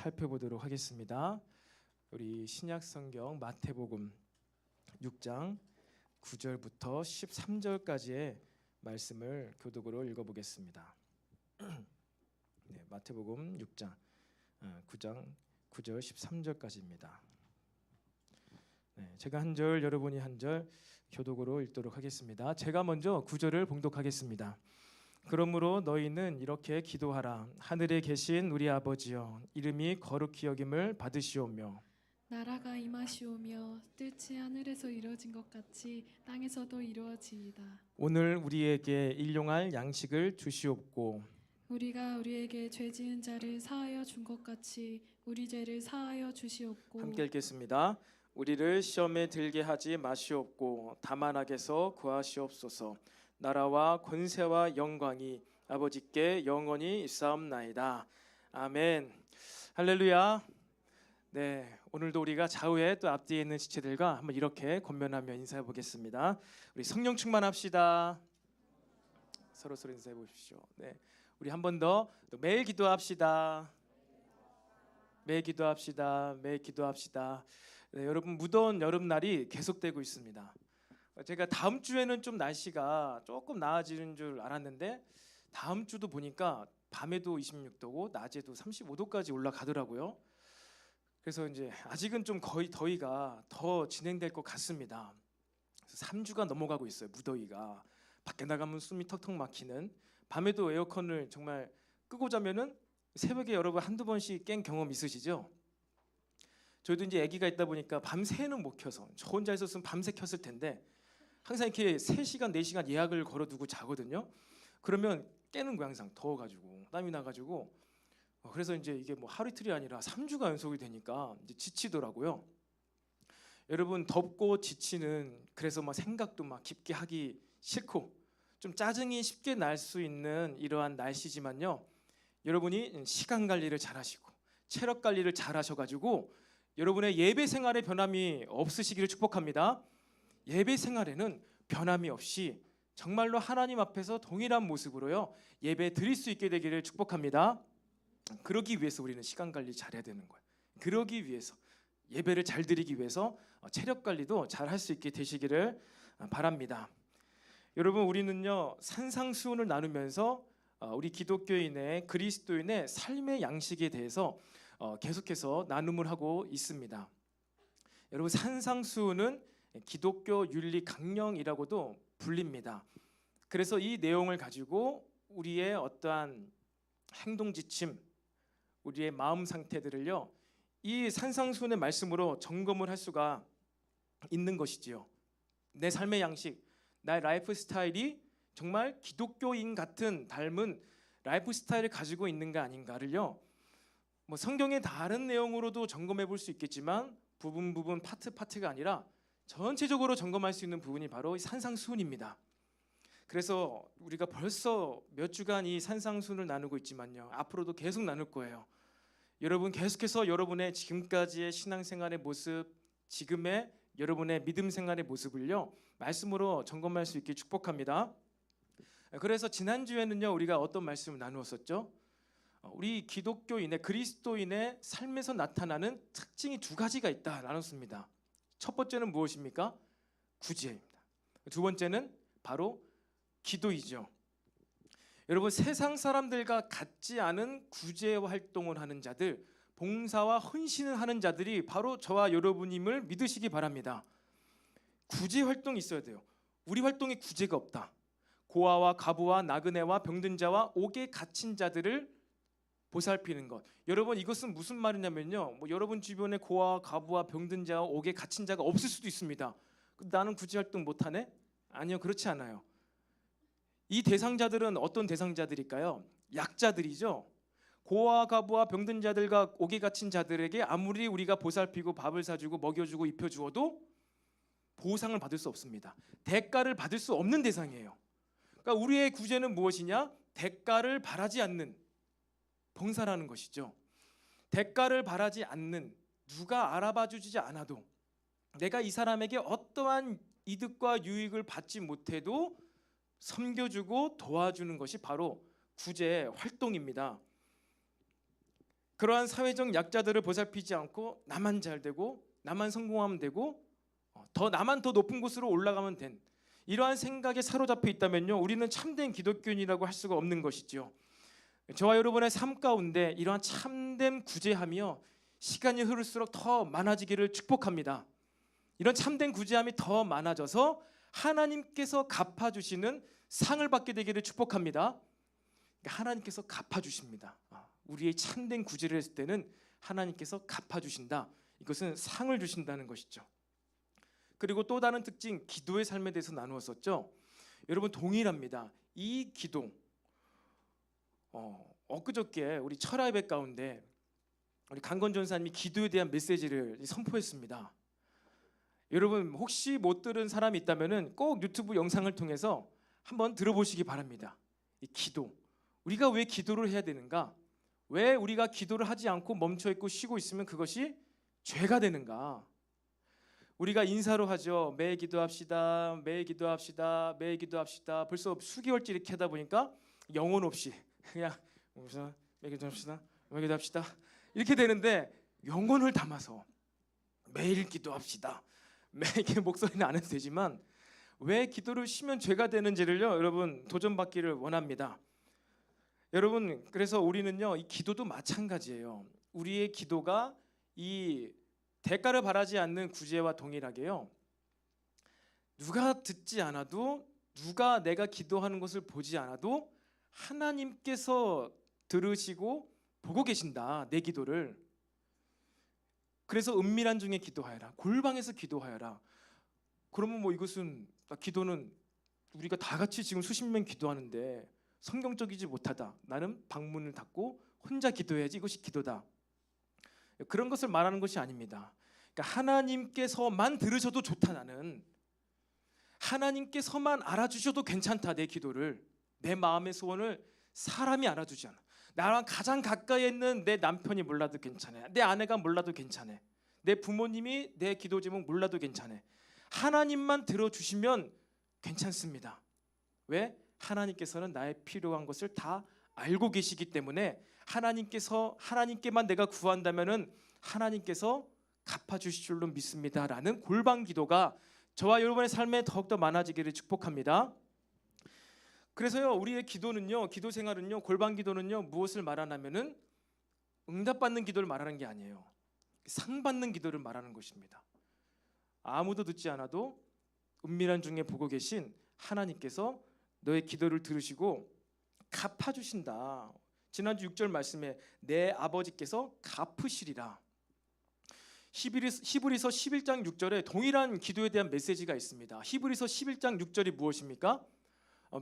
살펴보도록 하겠습니다. 우리 신약 성경 마태복음 6장 9절부터 13절까지의 말씀을 교독으로 읽어보겠습니다. 네, 마태복음 6장 9절 13절까지입니다. 네, 제가 한 절, 여러분이 한 절 교독으로 읽도록 하겠습니다. 제가 먼저 9절을 봉독하겠습니다. 그러므로 너희는 이렇게 기도하라. 하늘에 계신 우리 아버지여, 이름이 거룩히 여김을 받으시오며 나라가 임하시오며 뜻이 하늘에서 이루어진 것 같이 땅에서도 이루어지이다. 오늘 우리에게 일용할 양식을 주시옵고 우리가 우리에게 죄 지은 자를 사하여 준 것 같이 우리 죄를 사하여 주시옵고. 함께 읽겠습니다. 우리를 시험에 들게 하지 마시옵고 다만 악에서 구하시옵소서. 나라와 권세와 영광이 아버지께 영원히 있사옵나이다. 아멘. 할렐루야. 네, 오늘도 우리가 좌우에 또 앞뒤에 있는 지체들과 한번 이렇게 권면하며 인사해 보겠습니다. 우리 성령 충만합시다. 서로 인사해 보십시오. 네, 우리 한 번 더 매일 기도합시다. 매일 기도합시다. 매일 기도합시다. 네, 여러분 무더운 여름날이 계속되고 있습니다. 제가 다음 주에는 좀 날씨가 조금 나아지는 줄 알았는데 다음 주도 보니까 밤에도 26도고 낮에도 35도까지 올라가더라고요. 그래서 이제 아직은 좀 거의 더위가 더 진행될 것 같습니다. 3주가 넘어가고 있어요. 무더위가 밖에 나가면 숨이 턱턱 막히는, 밤에도 에어컨을 정말 끄고 자면은 새벽에 여러분 한두 번씩 깬 경험 있으시죠? 저희도 이제 아기가 있다 보니까 밤새는 못 켜서, 저 혼자 있었으면 밤새 켰을 텐데 항상 이렇게 3시간 4시간 예약을 걸어두고 자거든요. 그러면 깨는 거야. 항상 더워가지고 땀이 나가지고. 그래서 이제 이게 뭐 하루 이틀이 아니라 3주가 연속이 되니까 이제 지치더라고요. 여러분 덥고 지치는, 그래서 막 생각도 막 깊게 하기 싫고 좀 짜증이 쉽게 날 수 있는 이러한 날씨지만요, 여러분이 시간 관리를 잘 하시고 체력 관리를 잘 하셔가지고 여러분의 예배 생활에 변함이 없으시기를 축복합니다. 예배 생활에는 변함이 없이 정말로 하나님 앞에서 동일한 모습으로요 예배 드릴 수 있게 되기를 축복합니다. 그러기 위해서 우리는 시간 관리 잘해야 되는 거예요. 그러기 위해서, 예배를 잘 드리기 위해서 체력 관리도 잘 할 수 있게 되시기를 바랍니다. 여러분 우리는요 산상수훈을 나누면서 우리 기독교인의, 그리스도인의 삶의 양식에 대해서 계속해서 나눔을 하고 있습니다. 여러분 산상수훈은 기독교 윤리 강령이라고도 불립니다. 그래서 이 내용을 가지고 우리의 어떠한 행동 지침, 우리의 마음 상태들을요 이 산상수훈의 말씀으로 점검을 할 수가 있는 것이지요. 내 삶의 양식, 나의 라이프 스타일이 정말 기독교인 같은 닮은 라이프 스타일을 가지고 있는가 아닌가를요, 뭐 성경의 다른 내용으로도 점검해 볼 수 있겠지만 부분 파트가 아니라 전체적으로 점검할 수 있는 부분이 바로 산상수훈입니다. 그래서 우리가 벌써 몇 주간 이 산상수훈을 나누고 있지만요, 앞으로도 계속 나눌 거예요. 여러분 계속해서 여러분의 지금까지의 신앙생활의 모습, 지금의 여러분의 믿음 생활의 모습을요 말씀으로 점검할 수 있게 축복합니다. 그래서 지난주에는요 우리가 어떤 말씀을 나누었었죠? 우리 기독교인의, 그리스도인의 삶에서 나타나는 특징이 2가지가 있다 나눴습니다. 첫 번째는 무엇입니까? 구제입니다. 두 번째는 바로 기도이죠. 여러분 세상 사람들과 같지 않은 구제 활동을 하는 자들, 봉사와 헌신을 하는 자들이 바로 저와 여러분임을 믿으시기 바랍니다. 구제 활동이 있어야 돼요. 우리 활동에 구제가 없다. 고아와 가부와 나그네와 병든 자와 옥에 갇힌 자들을 보살피는 것. 여러분 이것은 무슨 말이냐면요, 뭐 여러분 주변에 고아와 가부와 병든 자와 옥에 갇힌 자가 없을 수도 있습니다. 나는 구제 활동 못하네? 아니요, 그렇지 않아요. 이 대상자들은 어떤 대상자들일까요? 약자들이죠. 고아와 가부와 병든 자들과 옥에 갇힌 자들에게 아무리 우리가 보살피고 밥을 사주고 먹여주고 입혀주어도 보상을 받을 수 없습니다. 대가를 받을 수 없는 대상이에요. 그러니까 우리의 구제는 무엇이냐? 대가를 바라지 않는 봉사라는 것이죠. 대가를 바라지 않는, 누가 알아봐 주지 않아도 내가 이 사람에게 어떠한 이득과 유익을 받지 못해도 섬겨주고 도와주는 것이 바로 구제 활동입니다. 그러한 사회적 약자들을 보살피지 않고 나만 잘 되고 나만 성공하면 되고 나만 더 높은 곳으로 올라가면 된 이러한 생각에 사로잡혀 있다면요, 우리는 참된 기독교인이라고 할 수가 없는 것이죠. 저와 여러분의 삶 가운데 이러한 참된 구제함이요, 시간이 흐를수록 더 많아지기를 축복합니다. 이런 참된 구제함이 더 많아져서 하나님께서 갚아주시는 상을 받게 되기를 축복합니다. 하나님께서 갚아주십니다. 우리의 참된 구제를 했을 때는 하나님께서 갚아주신다. 이것은 상을 주신다는 것이죠. 그리고 또 다른 특징, 기도의 삶에 대해서 나누었었죠. 여러분 동일합니다. 이 기도, 엊그저께 우리 철야 예배 가운데 우리 강건 전사님이 기도에 대한 메시지를 선포했습니다. 여러분 혹시 못 들은 사람이 있다면은 꼭 유튜브 영상을 통해서 한번 들어보시기 바랍니다. 이 기도, 우리가 왜 기도를 해야 되는가? 왜 우리가 기도를 하지 않고 멈춰 있고 쉬고 있으면 그것이 죄가 되는가? 우리가 인사로 하죠. 매일 기도합시다. 매일 기도합시다. 매일 기도합시다. 벌써 수개월째 이렇게 하다 보니까 영혼 없이 그냥 매일 기도합시다. 매일 기도합시다. 이렇게 되는데 영혼을 담아서 매일 기도합시다. 매일 목소리는 안 해도 되지만 왜 기도를 쉬면 죄가 되는지를요, 여러분 도전받기를 원합니다. 여러분 그래서 우리는요, 이 기도도 마찬가지예요. 우리의 기도가 이 대가를 바라지 않는 구제와 동일하게요, 누가 듣지 않아도, 누가 내가 기도하는 것을 보지 않아도 하나님께서 들으시고 보고 계신다, 내 기도를. 그래서 은밀한 중에 기도하여라, 골방에서 기도하여라. 그러면 뭐 이것은, 기도는 우리가 다 같이 지금 수십 명 기도하는데 성경적이지 못하다, 나는 방문을 닫고 혼자 기도해야지, 이것이 기도다, 그런 것을 말하는 것이 아닙니다. 그러니까 하나님께서만 들으셔도 좋다, 나는 하나님께서만 알아주셔도 괜찮다, 내 기도를, 내 마음의 소원을 사람이 알아주지 않아. 나랑 가장 가까이 있는 내 남편이 몰라도 괜찮아, 내 아내가 몰라도 괜찮아, 내 부모님이 내 기도 제목 몰라도 괜찮아. 하나님만 들어주시면 괜찮습니다. 왜? 하나님께서는 나의 필요한 것을 다 알고 계시기 때문에 하나님께만 내가 구한다면은 하나님께서 갚아주실 줄로 믿습니다라는 골방 기도가 저와 여러분의 삶에 더욱더 많아지기를 축복합니다. 그래서요, 우리의 기도는요, 기도 생활은요, 골방 기도는요, 무엇을 말하냐면은 응답받는 기도를 말하는 게 아니에요. 상 받는 기도를 말하는 것입니다. 아무도 듣지 않아도 은밀한 중에 보고 계신 하나님께서 너의 기도를 들으시고 갚아주신다. 지난주 6절 말씀에 내 아버지께서 갚으시리라. 히브리서 11장 6절에 동일한 기도에 대한 메시지가 있습니다. 히브리서 11장 6절이 무엇입니까?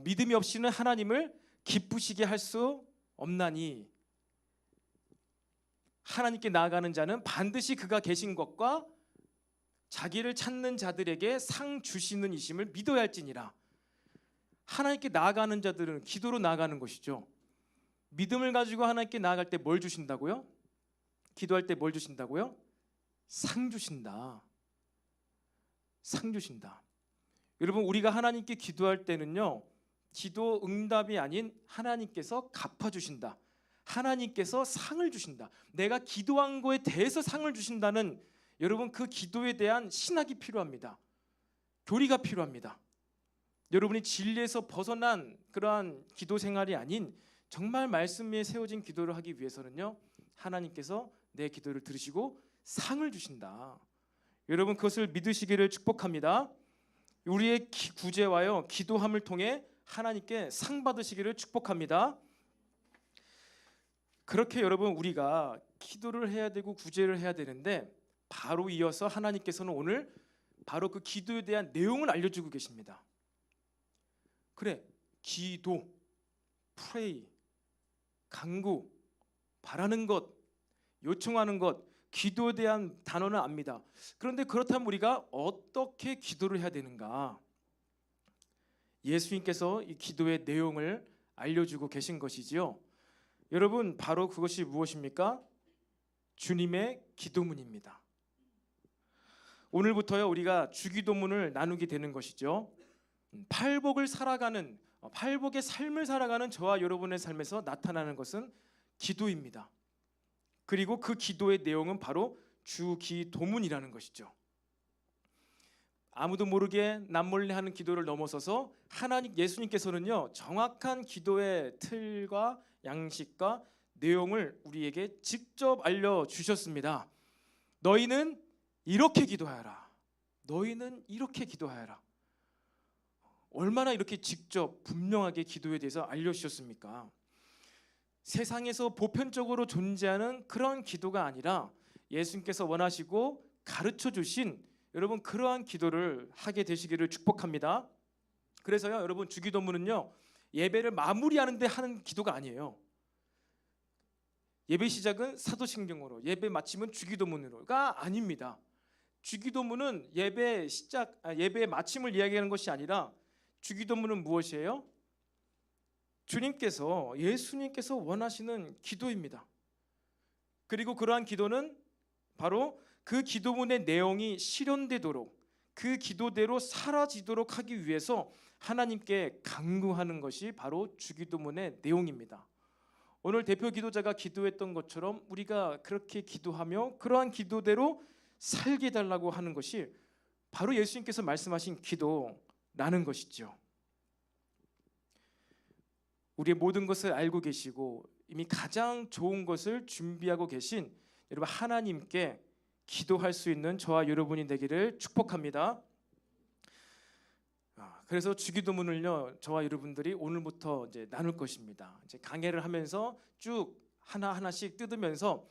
믿음이 없이는 하나님을 기쁘시게 할 수 없나니 하나님께 나아가는 자는 반드시 그가 계신 것과 자기를 찾는 자들에게 상 주시는 이심을 믿어야 할지니라. 하나님께 나아가는 자들은 기도로 나아가는 것이죠. 믿음을 가지고 하나님께 나아갈 때 뭘 주신다고요? 기도할 때 뭘 주신다고요? 상 주신다. 상 주신다. 여러분 우리가 하나님께 기도할 때는요, 기도 응답이 아닌 하나님께서 갚아주신다, 하나님께서 상을 주신다. 내가 기도한 거에 대해서 상을 주신다는, 여러분 그 기도에 대한 신학이 필요합니다. 교리가 필요합니다. 여러분이 진리에서 벗어난 그러한 기도 생활이 아닌 정말 말씀 위에 세워진 기도를 하기 위해서는요, 하나님께서 내 기도를 들으시고 상을 주신다. 여러분 그것을 믿으시기를 축복합니다. 우리의 구제와요, 기도함을 통해 하나님께 상 받으시기를 축복합니다. 그렇게 여러분 우리가 기도를 해야 되고 구제를 해야 되는데, 바로 이어서 하나님께서는 오늘 바로 그 기도에 대한 내용을 알려주고 계십니다. 그래, 기도, pray, 간구, 바라는 것, 요청하는 것, 기도에 대한 단어는 압니다. 그런데 그렇다면 우리가 어떻게 기도를 해야 되는가? 예수님께서 이 기도의 내용을 알려주고 계신 것이지요. 여러분 바로 그것이 무엇입니까? 주님의 기도문입니다. 오늘부터요, 우리가 주기도문을 나누게 되는 것이죠. 팔복의 삶을 살아가는 저와 여러분의 삶에서 나타나는 것은 기도입니다. 그리고 그 기도의 내용은 바로 주기도문이라는 것이죠. 아무도 모르게 남몰래 하는 기도를 넘어서서 하나님 예수님께서는요, 정확한 기도의 틀과 양식과 내용을 우리에게 직접 알려주셨습니다. 너희는 이렇게 기도하여라. 너희는 이렇게 기도하여라. 얼마나 이렇게 직접 분명하게 기도에 대해서 알려주셨습니까? 세상에서 보편적으로 존재하는 그런 기도가 아니라 예수님께서 원하시고 가르쳐 주신 여러분 그러한 기도를 하게 되시기를 축복합니다. 그래서요, 여러분 주기도문은요, 예배를 마무리하는데 하는 기도가 아니에요. 예배 시작은 사도신경으로, 예배 마침은 주기도문으로가 아닙니다. 주기도문은 예배 시작, 예배의 마침을 이야기하는 것이 아니라 주기도문은 무엇이에요? 주님께서, 예수님께서 원하시는 기도입니다. 그리고 그러한 기도는 바로 그 기도문의 내용이 실현되도록, 그 기도대로 사라지도록 하기 위해서 하나님께 간구하는 것이 바로 주기도문의 내용입니다. 오늘 대표 기도자가 기도했던 것처럼 우리가 그렇게 기도하며 그러한 기도대로 살게 해달라고 하는 것이 바로 예수님께서 말씀하신 기도라는 것이죠. 우리의 모든 것을 알고 계시고 이미 가장 좋은 것을 준비하고 계신 여러분 하나님께 기도할 수 있는 저와 여러분이 되기를 축복합니다. 그래서 주기도문을요, 저와 여러분들이 오늘부터 이제 나눌 것입니다. 이제 강해를 하면서 쭉 하나하나씩 뜯으면서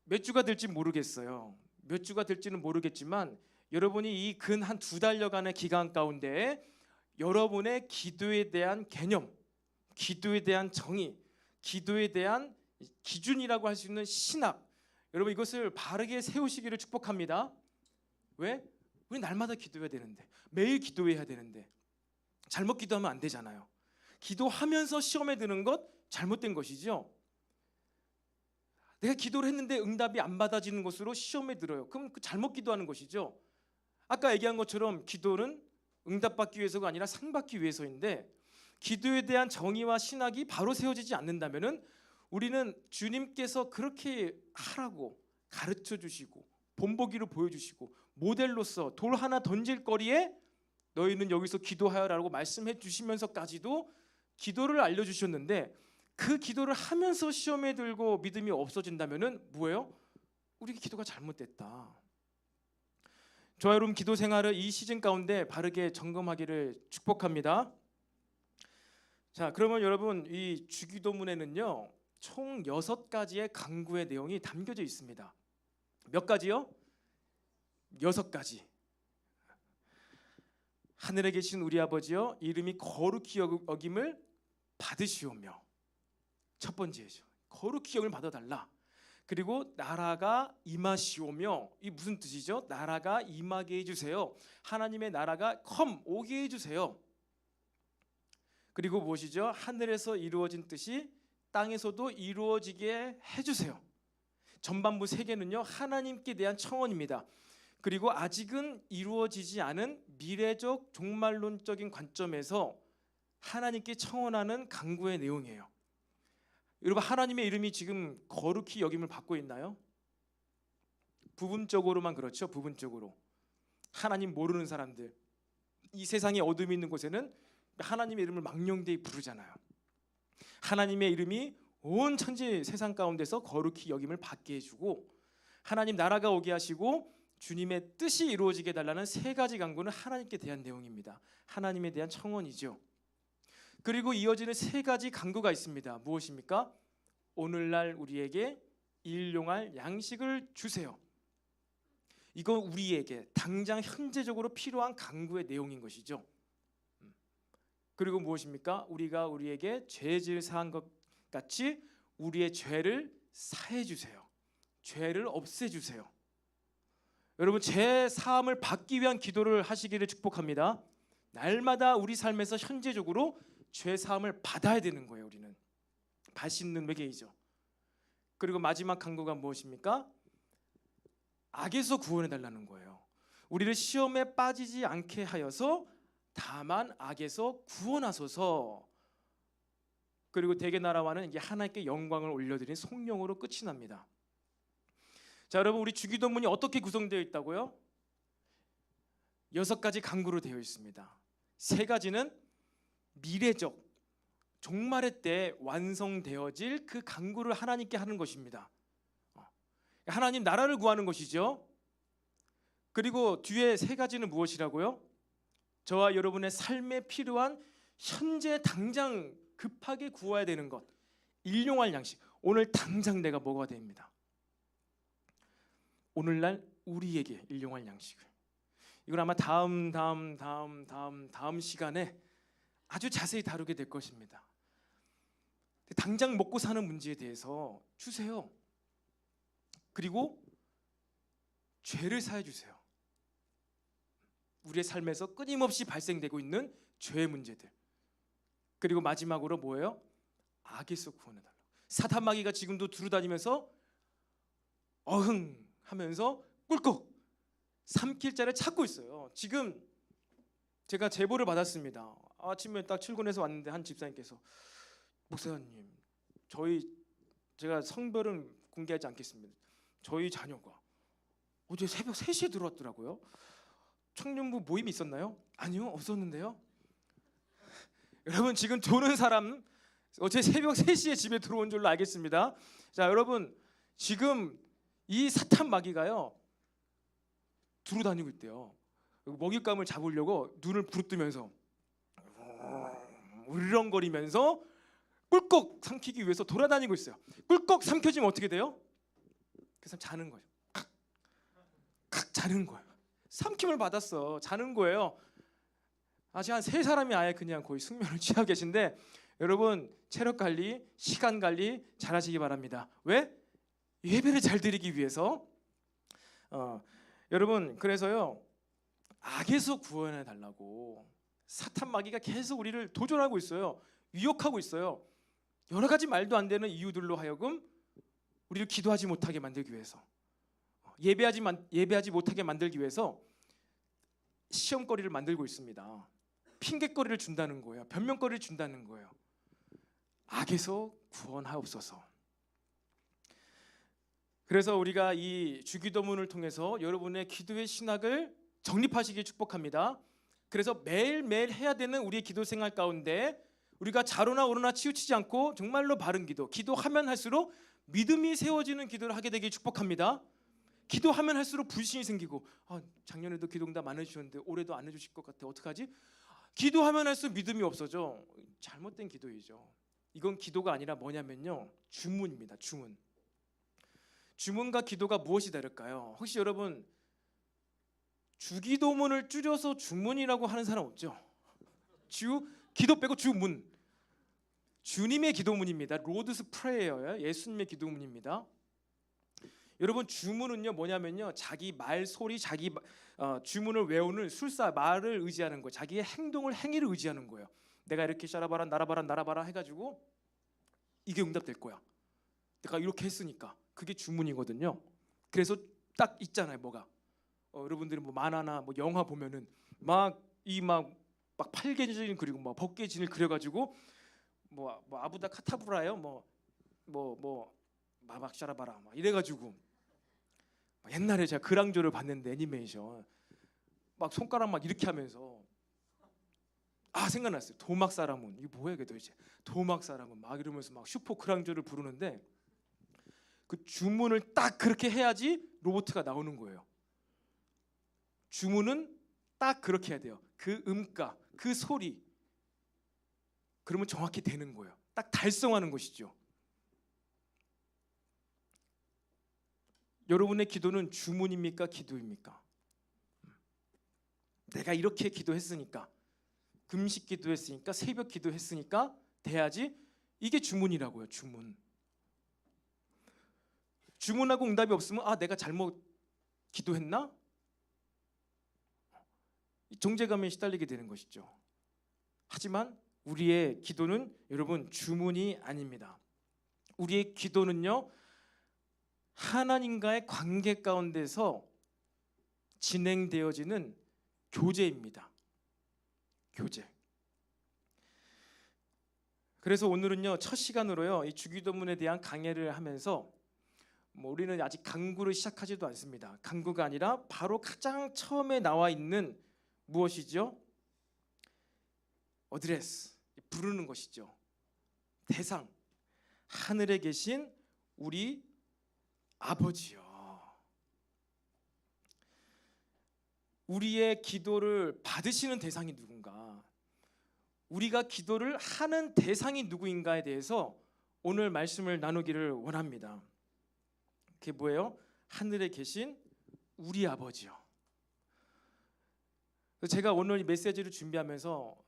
몇 주가 될지 모르겠어요. 몇 주가 될지는 모르겠지만 여러분이 이 근 한 2달여간의 기간 가운데 여러분의 기도에 대한 개념, 기도에 대한 정의, 기도에 대한 기준이라고 할 수 있는 신학, 여러분 이것을 바르게 세우시기를 축복합니다. 왜? 우리 날마다 기도해야 되는데, 매일 기도해야 되는데 잘못 기도하면 안 되잖아요. 기도하면서 시험에 드는 것 잘못된 것이죠. 내가 기도를 했는데 응답이 안 받아지는 것으로 시험에 들어요. 그럼 그 잘못 기도하는 것이죠. 아까 얘기한 것처럼 기도는 응답받기 위해서가 아니라 상 받기 위해서인데, 기도에 대한 정의와 신학이 바로 세워지지 않는다면은 우리는 주님께서 그렇게 하라고 가르쳐 주시고 본보기로 보여주시고 모델로서 돌 하나 던질 거리에 너희는 여기서 기도하여라고 말씀해 주시면서까지도 기도를 알려주셨는데, 그 기도를 하면서 시험에 들고 믿음이 없어진다면은 뭐예요? 우리 기도가 잘못됐다. 저와 여러분 기도 생활을 이 시즌 가운데 바르게 점검하기를 축복합니다. 자, 그러면 여러분 이 주기도문에는요, 총 6가지의 간구의 내용이 담겨져 있습니다. 몇 가지요? 6가지. 하늘에 계신 우리 아버지여, 이름이 거룩히 여김을 받으시오며. 첫 번째죠. 거룩히 여김을 받아달라. 그리고 나라가 임하시오며, 이 무슨 뜻이죠? 나라가 임하게 해주세요. 하나님의 나라가 오게 해주세요. 그리고 무엇이죠? 하늘에서 이루어진 뜻이 땅에서도 이루어지게 해주세요. 전반부 3개는요, 하나님께 대한 청원입니다. 그리고 아직은 이루어지지 않은 미래적 종말론적인 관점에서 하나님께 청원하는 간구의 내용이에요. 여러분 하나님의 이름이 지금 거룩히 여김을 받고 있나요? 부분적으로만 그렇죠. 부분적으로. 하나님 모르는 사람들, 이 세상에 어둠이 있는 곳에는 하나님의 이름을 망령되이 부르잖아요. 하나님의 이름이 온 천지 세상 가운데서 거룩히 여김을 받게 해주고, 하나님 나라가 오게 하시고 주님의 뜻이 이루어지게 해달라는 3가지 간구는 하나님께 대한 내용입니다. 하나님에 대한 청원이죠. 그리고 이어지는 3가지 간구가 있습니다. 무엇입니까? 오늘날 우리에게 일용할 양식을 주세요. 이건 우리에게 당장 현재적으로 필요한 간구의 내용인 것이죠. 그리고 무엇입니까? 우리가 우리에게 죄질 사한 것 같이 우리의 죄를 사해 주세요. 죄를 없애 주세요. 여러분 죄 사함을 받기 위한 기도를 하시기를 축복합니다. 날마다 우리 삶에서 현재적으로 죄 사함을 받아야 되는 거예요. 우리는 받는 외계이죠. 그리고 마지막 간구가 무엇입니까? 악에서 구원해 달라는 거예요. 우리를 시험에 빠지지 않게 하여서 다만 악에서 구원하소서. 그리고 대개 나라와는 이게 하나님께 영광을 올려드리는 성령으로 끝이 납니다. 자, 여러분, 우리 주기도문이 어떻게 구성되어 있다고요? 6가지 강구로 되어 있습니다. 3가지는 미래적, 종말의 때 완성되어질 그 강구를 하나님께 하는 것입니다. 하나님 나라를 구하는 것이죠. 그리고 뒤에 3가지는 무엇이라고요? 저와 여러분의 삶에 필요한 현재 당장 급하게 구해야 되는 것, 일용할 양식. 오늘 당장 내가 먹어야 됩니다. 오늘날 우리에게 일용할 양식을. 이걸 아마 다음 시간에 아주 자세히 다루게 될 것입니다. 당장 먹고 사는 문제에 대해서 주세요. 그리고 죄를 사해 주세요. 우리의 삶에서 끊임없이 발생되고 있는 죄의 문제들. 그리고 마지막으로 뭐예요? 악에서 구원해달라고. 사탄 마귀가 지금도 두루다니면서 어흥 하면서 꿀꺽 삼킬 자를 찾고 있어요. 지금 제가 제보를 받았습니다. 아침에 딱 출근해서 왔는데 한 집사님께서, 목사님, 제가 성별은 공개하지 않겠습니다. 저희 자녀가 어제 새벽 3시에 들어왔더라고요. 청년부 모임이 있었나요? 아니요, 없었는데요. 여러분, 지금 조는 사람 어제 새벽 3시에 집에 들어온 줄로 알겠습니다. 자, 여러분, 지금 이 사탄 마귀가요 두루 다니고 있대요. 먹잇감을 잡으려고 눈을 부릅뜨면서 울렁거리면서 꿀꺽 삼키기 위해서 돌아다니고 있어요. 꿀꺽 삼켜지면 어떻게 돼요? 그 사람 자는 거예요. 칵 자는 거예요. 삼킴을 받았어. 자는 거예요. 아직 한 3사람이 아예 그냥 거의 숙면을 취하고 계신데, 여러분, 체력 관리, 시간 관리 잘하시기 바랍니다. 왜? 예배를 잘 드리기 위해서. 여러분, 그래서요, 악에서 구원해 달라고 사탄 마귀가 계속 우리를 도전하고 있어요. 유혹하고 있어요. 여러 가지 말도 안 되는 이유들로 하여금 우리를 기도하지 못하게 만들기 위해서, 예배하지 못하게 만들기 위해서 시험거리를 만들고 있습니다. 핑계거리를 준다는 거예요. 변명거리를 준다는 거예요. 악에서 구원하옵소서. 그래서 우리가 이 주기도문을 통해서 여러분의 기도의 신학을 정립하시길 축복합니다. 그래서 매일매일 해야 되는 우리의 기도 생활 가운데 우리가 좌로나 우로나 치우치지 않고 정말로 바른 기도하면 할수록 믿음이 세워지는 기도를 하게 되길 축복합니다. 기도하면 할수록 불신이 생기고, 작년에도 기도응답 안 해주셨는데 올해도 안 해주실 것 같아, 어떡하지? 기도하면 할수록 믿음이 없어져. 잘못된 기도이죠. 이건 기도가 아니라 뭐냐면요, 주문입니다. 주문과 기도가 무엇이 다를까요? 혹시 여러분 주기도문을 줄여서 주문이라고 하는 사람 없죠? 기도 빼고 주문. 주님의 기도문입니다. 로드스 프레이어예요. 예수님의 기도문입니다. 여러분, 주문은요 뭐냐면요, 자기 말 소리, 주문을 외우는 술사, 말을 의지하는 거예요. 자기의 행위를 의지하는 거예요. 내가 이렇게 샤라바라 나라바라 해가지고 이게 응답될 거야. 내가 이렇게 했으니까. 그게 주문이거든요. 그래서 딱 있잖아요, 뭐가. 여러분들이 뭐 만화나 뭐 영화 보면은 막 팔개진 그리고 막 벗개진을 그려가지고 뭐 아부다 카타브라요, 뭐 마박샤라바라 막 이래가지고, 옛날에 제가 그랑조를 봤는데 애니메이션 막 손가락 막 이렇게 하면서 생각났어요. 도막사람은 이게 뭐야 이게 도대체. 도막사람은 막 이러면서 막 슈퍼 그랑조를 부르는데, 그 주문을 딱 그렇게 해야지 로봇가 나오는 거예요. 주문은 딱 그렇게 해야 돼요. 그 음가, 그 소리. 그러면 정확히 되는 거예요. 딱 달성하는 것이죠. 여러분의 기도는 주문입니까? 기도입니까? 내가 이렇게 기도했으니까, 금식 기도했으니까, 새벽 기도했으니까 돼야지. 이게 주문이라고요. 주문하고 응답이 없으면 내가 잘못 기도했나? 정죄감에 시달리게 되는 것이죠. 하지만 우리의 기도는 여러분 주문이 아닙니다. 우리의 기도는요, 하나님과의 관계 가운데서 진행되어지는 교제입니다. 교제. 그래서 오늘은요 첫 시간으로요 이 주기도문에 대한 강해를 하면서 우리는 아직 강구를 시작하지도 않습니다. 강구가 아니라 바로 가장 처음에 나와 있는 무엇이죠? 어드레스, 부르는 것이죠. 대상, 하늘에 계신 우리 아버지요. 우리의 기도를 받으시는 대상이 누군가, 우리가 기도를 하는 대상이 누구인가에 대해서 오늘 말씀을 나누기를 원합니다. 그게 뭐예요? 하늘에 계신 우리 아버지요. 제가 오늘 이 메시지를 준비하면서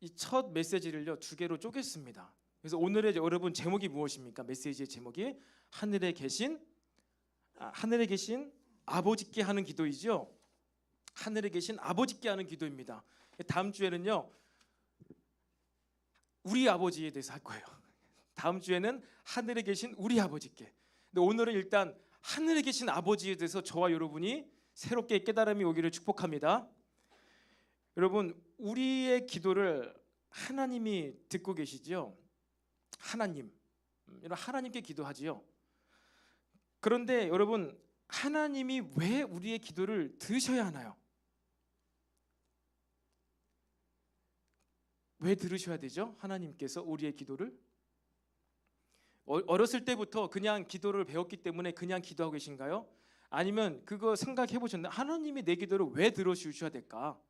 이 첫 메시지를요 두 개로 쪼갰습니다. 그래서 오늘의 여러분 제목이 무엇입니까? 메시지의 제목이 하늘에 계신 아버지께 하는 기도이죠. 하늘에 계신 아버지께 하는 기도입니다. 다음 주에는요 우리 아버지에 대해서 할 거예요. 다음 주에는 하늘에 계신 우리 아버지께. 근데 오늘은 일단 하늘에 계신 아버지에 대해서 저와 여러분이 새롭게 깨달음이 오기를 축복합니다. 여러분, 우리의 기도를 하나님이 듣고 계시죠? 하나님, 여러분 하나님께 기도하지요. 그런데 여러분, 하나님이 왜 우리의 기도를 들으셔야 하나요? 왜 들으셔야 되죠? 하나님께서 우리의 기도를 어렸을 때부터 그냥 기도를 배웠기 때문에 그냥 기도하고 계신가요? 아니면 그거 생각해 보셨나요? 하나님이 내 기도를 왜 들어주셔야 될까?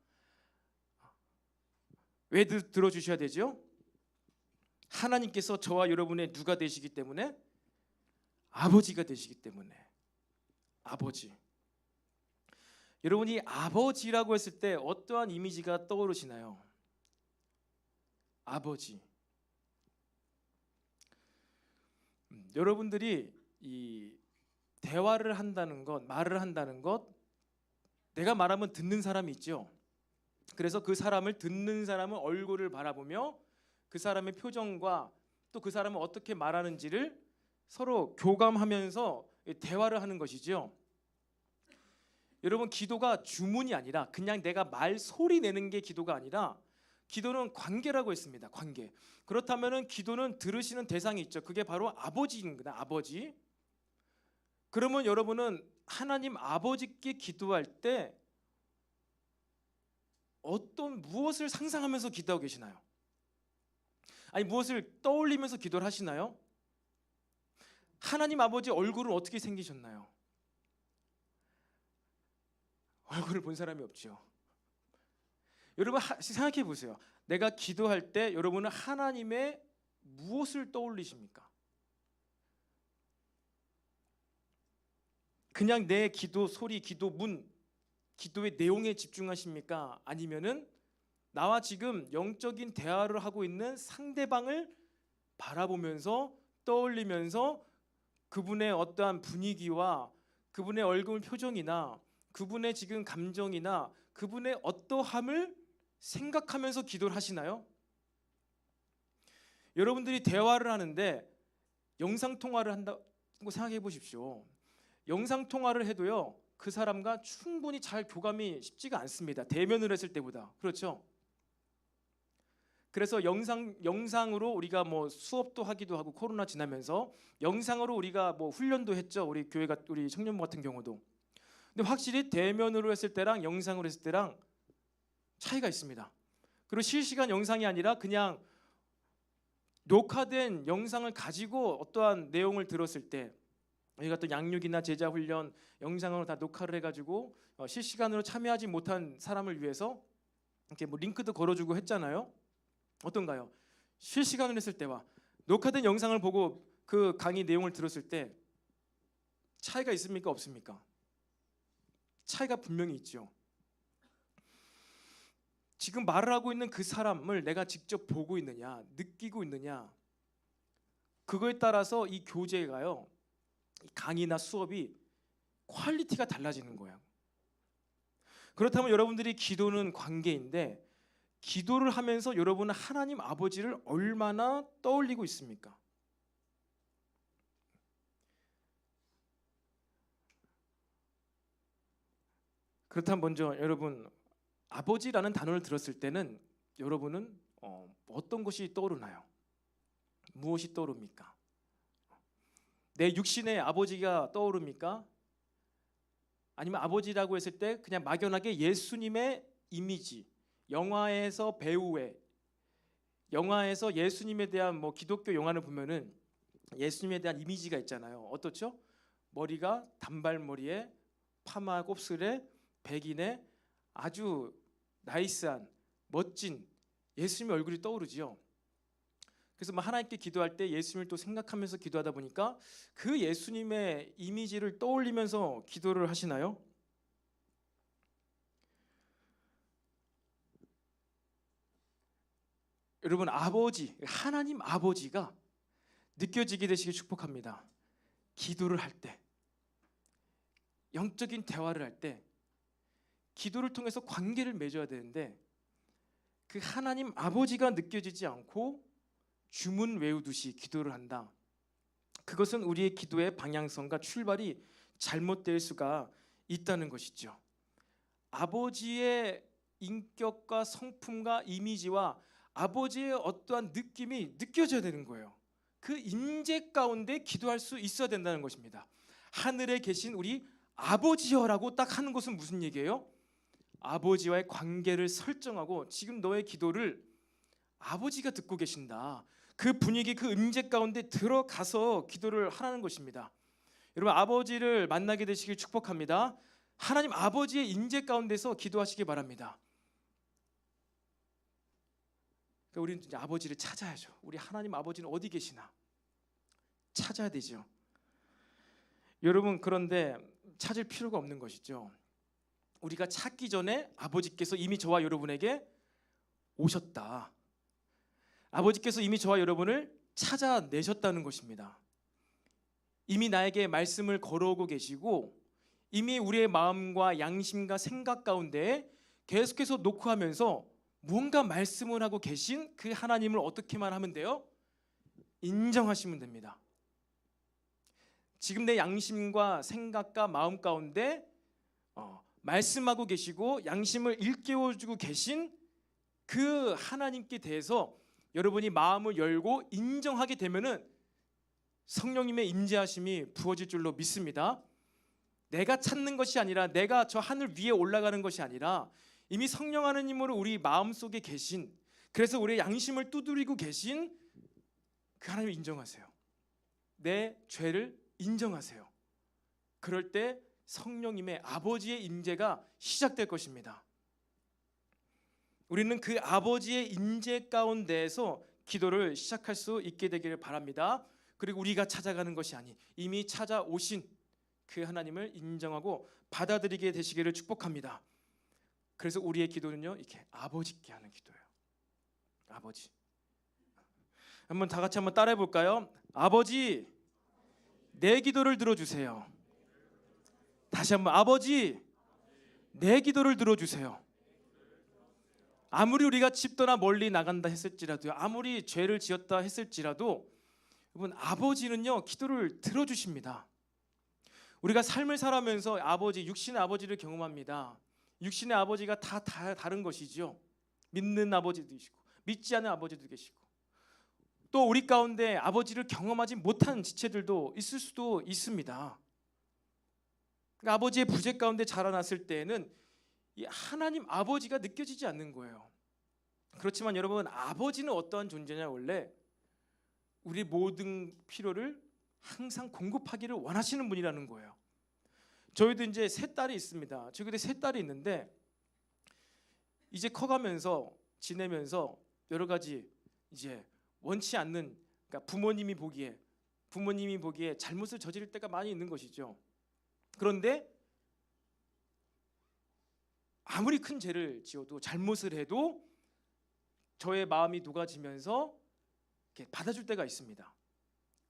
왜 들어주셔야 되죠? 하나님께서 저와 여러분의 누가 되시기 때문에? 아버지가 되시기 때문에. 아버지. 여러분이 아버지라고 했을 때 어떠한 이미지가 떠오르시나요? 아버지. 여러분들이 이 대화를 한다는 것, 말을 한다는 것, 내가 말하면 듣는 사람이 있죠. 그래서 그 사람을 듣는 사람은 얼굴을 바라보며 그 사람의 표정과 또 그 사람은 어떻게 말하는지를 서로 교감하면서 대화를 하는 것이죠. 여러분, 기도가 주문이 아니라 그냥 내가 말 소리 내는 게 기도가 아니라 기도는 관계라고 했습니다. 관계. 그렇다면은 기도는 들으시는 대상이 있죠. 그게 바로 아버지입니다. 아버지. 그러면 여러분은 하나님 아버지께 기도할 때 어떤 무엇을 상상하면서 기도하고 계시나요? 아니 무엇을 떠올리면서 기도를 하시나요? 하나님 아버지 얼굴은 어떻게 생기셨나요? 얼굴을 본 사람이 없죠. 여러분 생각해 보세요. 내가 기도할 때 여러분은 하나님의 무엇을 떠올리십니까? 그냥 내 기도 소리, 기도문, 기도의 내용에 집중하십니까? 아니면은 나와 지금 영적인 대화를 하고 있는 상대방을 바라보면서 떠올리면서 그분의 어떠한 분위기와 그분의 얼굴 표정이나 그분의 지금 감정이나 그분의 어떠함을 생각하면서 기도를 하시나요? 여러분들이 대화를 하는데 영상 통화를 한다고 생각해 보십시오. 영상 통화를 해도요 그 사람과 충분히 잘 교감이 쉽지가 않습니다. 대면을 했을 때보다. 그렇죠? 그래서 영상으로 우리가 뭐 수업도 하기도 하고 코로나 지나면서 영상으로 우리가 뭐 훈련도 했죠. 우리 교회가 우리 청년부 같은 경우도. 근데 확실히 대면으로 했을 때랑 영상으로 했을 때랑 차이가 있습니다. 그리고 실시간 영상이 아니라 그냥 녹화된 영상을 가지고 어떠한 내용을 들었을 때 우리가 또 양육이나 제자 훈련 영상으로 다 녹화를 해가지고 실시간으로 참여하지 못한 사람을 위해서 이렇게 뭐 링크도 걸어주고 했잖아요. 어떤가요? 실시간으로 했을 때와 녹화된 영상을 보고 그 강의 내용을 들었을 때 차이가 있습니까? 없습니까? 차이가 분명히 있죠. 지금 말을 하고 있는 그 사람을 내가 직접 보고 있느냐, 느끼고 있느냐, 그거에 따라서 이 교재가요, 강의나 수업이 퀄리티가 달라지는 거예요. 그렇다면 여러분들이 기도는 관계인데 기도를 하면서 여러분은 하나님 아버지를 얼마나 떠올리고 있습니까? 그렇다면 먼저 여러분 아버지라는 단어를 들었을 때는 여러분은 어떤 것이 떠오르나요? 무엇이 떠오릅니까? 내 육신의 아버지가 떠오릅니까? 아니면 아버지라고 했을 때 그냥 막연하게 예수님의 이미지, 영화에서 배우의 영화에서 예수님에 대한 뭐 기독교 영화를 보면은 예수님에 대한 이미지가 있잖아요. 어떻죠? 머리가 단발머리에 파마 곱슬에 백인에 아주 나이스한 멋진 예수님의 얼굴이 떠오르지요. 그래서 뭐 하나님께 기도할 때 예수님을 또 생각하면서 기도하다 보니까 그 예수님의 이미지를 떠올리면서 기도를 하시나요? 여러분, 아버지, 하나님 아버지가 느껴지게 되시길 축복합니다. 기도를 할 때, 영적인 대화를 할 때 기도를 통해서 관계를 맺어야 되는데 그 하나님 아버지가 느껴지지 않고 주문 외우듯이 기도를 한다. 그것은 우리의 기도의 방향성과 출발이 잘못될 수가 있다는 것이죠. 아버지의 인격과 성품과 이미지와 아버지의 어떠한 느낌이 느껴져야 되는 거예요. 그 임재 가운데 기도할 수 있어야 된다는 것입니다. 하늘에 계신 우리 아버지여라고 딱 하는 것은 무슨 얘기예요? 아버지와의 관계를 설정하고 지금 너의 기도를 아버지가 듣고 계신다. 그 분위기, 그 임재 가운데 들어가서 기도를 하라는 것입니다. 여러분, 아버지를 만나게 되시길 축복합니다. 하나님 아버지의 임재 가운데서 기도하시기 바랍니다. 그러니까 우리는 이제 아버지를 찾아야죠. 우리 하나님 아버지는 어디 계시나 찾아야 되죠. 여러분, 그런데 찾을 필요가 없는 것이죠. 우리가 찾기 전에 아버지께서 이미 저와 여러분에게 오셨다. 아버지께서 이미 저와 여러분을 찾아내셨다는 것입니다. 이미 나에게 말씀을 걸어오고 계시고 이미 우리의 마음과 양심과 생각 가운데 계속해서 녹화하면서 무언가 말씀을 하고 계신 그 하나님을 어떻게만 하면 돼요? 인정하시면 됩니다. 지금 내 양심과 생각과 마음 가운데 말씀하고 계시고 양심을 일깨워주고 계신 그 하나님께 대해서 여러분이 마음을 열고 인정하게 되면은 성령님의 임재하심이 부어질 줄로 믿습니다. 내가 찾는 것이 아니라 내가 저 하늘 위에 올라가는 것이 아니라 이미 성령 하나님으로 우리 마음속에 계신, 그래서 우리의 양심을 두드리고 계신 그 하나님을 인정하세요. 내 죄를 인정하세요. 그럴 때 성령님의 아버지의 임재가 시작될 것입니다. 우리는 그 아버지의 임재 가운데에서 기도를 시작할 수 있게 되기를 바랍니다. 그리고 우리가 찾아가는 것이 아닌 이미 찾아오신 그 하나님을 인정하고 받아들이게 되시기를 축복합니다. 그래서 우리의 기도는요, 이렇게 아버지께 하는 기도예요. 아버지. 한번 다 같이 한번 따라해 볼까요? 아버지, 내 기도를 들어주세요. 다시 한번, 아버지, 내 기도를 들어주세요. 아무리 우리가 집 떠나 멀리 나간다 했을지라도, 아무리 죄를 지었다 했을지라도, 여러분, 아버지는요 기도를 들어주십니다. 우리가 삶을 살아가면서 아버지, 육신의 아버지를 경험합니다. 육신의 아버지가 다 다른 것이죠. 믿는 아버지도 계시고 믿지 않는 아버지도 계시고, 또 우리 가운데 아버지를 경험하지 못한 지체들도 있을 수도 있습니다. 그러니까 아버지의 부재 가운데 자라났을 때에는 이 하나님 아버지가 느껴지지 않는 거예요. 그렇지만 여러분, 아버지는 어떠한 존재냐? 원래 우리 모든 필요를 항상 공급하기를 원하시는 분이라는 거예요. 저희도 이제 세 딸이 있습니다. 저희도 세 딸이 있는데 이제 커가면서 지내면서 여러 가지 이제 원치 않는, 그러니까 부모님이 보기에 잘못을 저지를 때가 많이 있는 것이죠. 그런데 아무리 큰 죄를 지어도 잘못을 해도 저의 마음이 녹아지면서 이렇게 받아줄 때가 있습니다.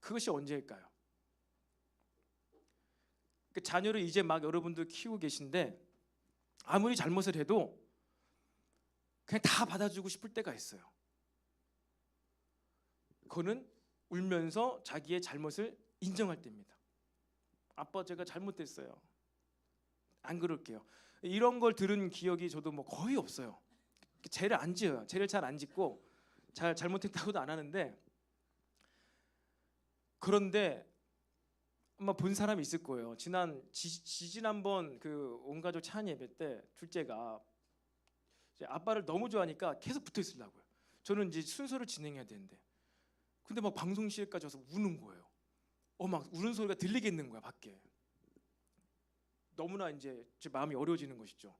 그것이 언제일까요? 그 자녀를 이제 막 여러분들 키우고 계신데 아무리 잘못을 해도 그냥 다 받아주고 싶을 때가 있어요. 그거는 울면서 자기의 잘못을 인정할 때입니다. 아빠, 제가 잘못했어요. 안 그럴게요. 이런 걸 들은 기억이 저도 뭐 거의 없어요. 죄를 안 지어요. 죄를 잘 안 짓고 잘못했다고도 안 하는데, 그런데 아마 본 사람이 있을 거예요. 지난번 그 온 가족 찬양 예배 때 둘째가 이제 아빠를 너무 좋아하니까 계속 붙어 있으려고요. 저는 이제 순서를 진행해야 되는데, 근데 막 방송실까지 와서 우는 거예요. 막 우는 소리가 들리겠는 거야 밖에. 너무나 이제 제 마음이 어려워지는 것이죠.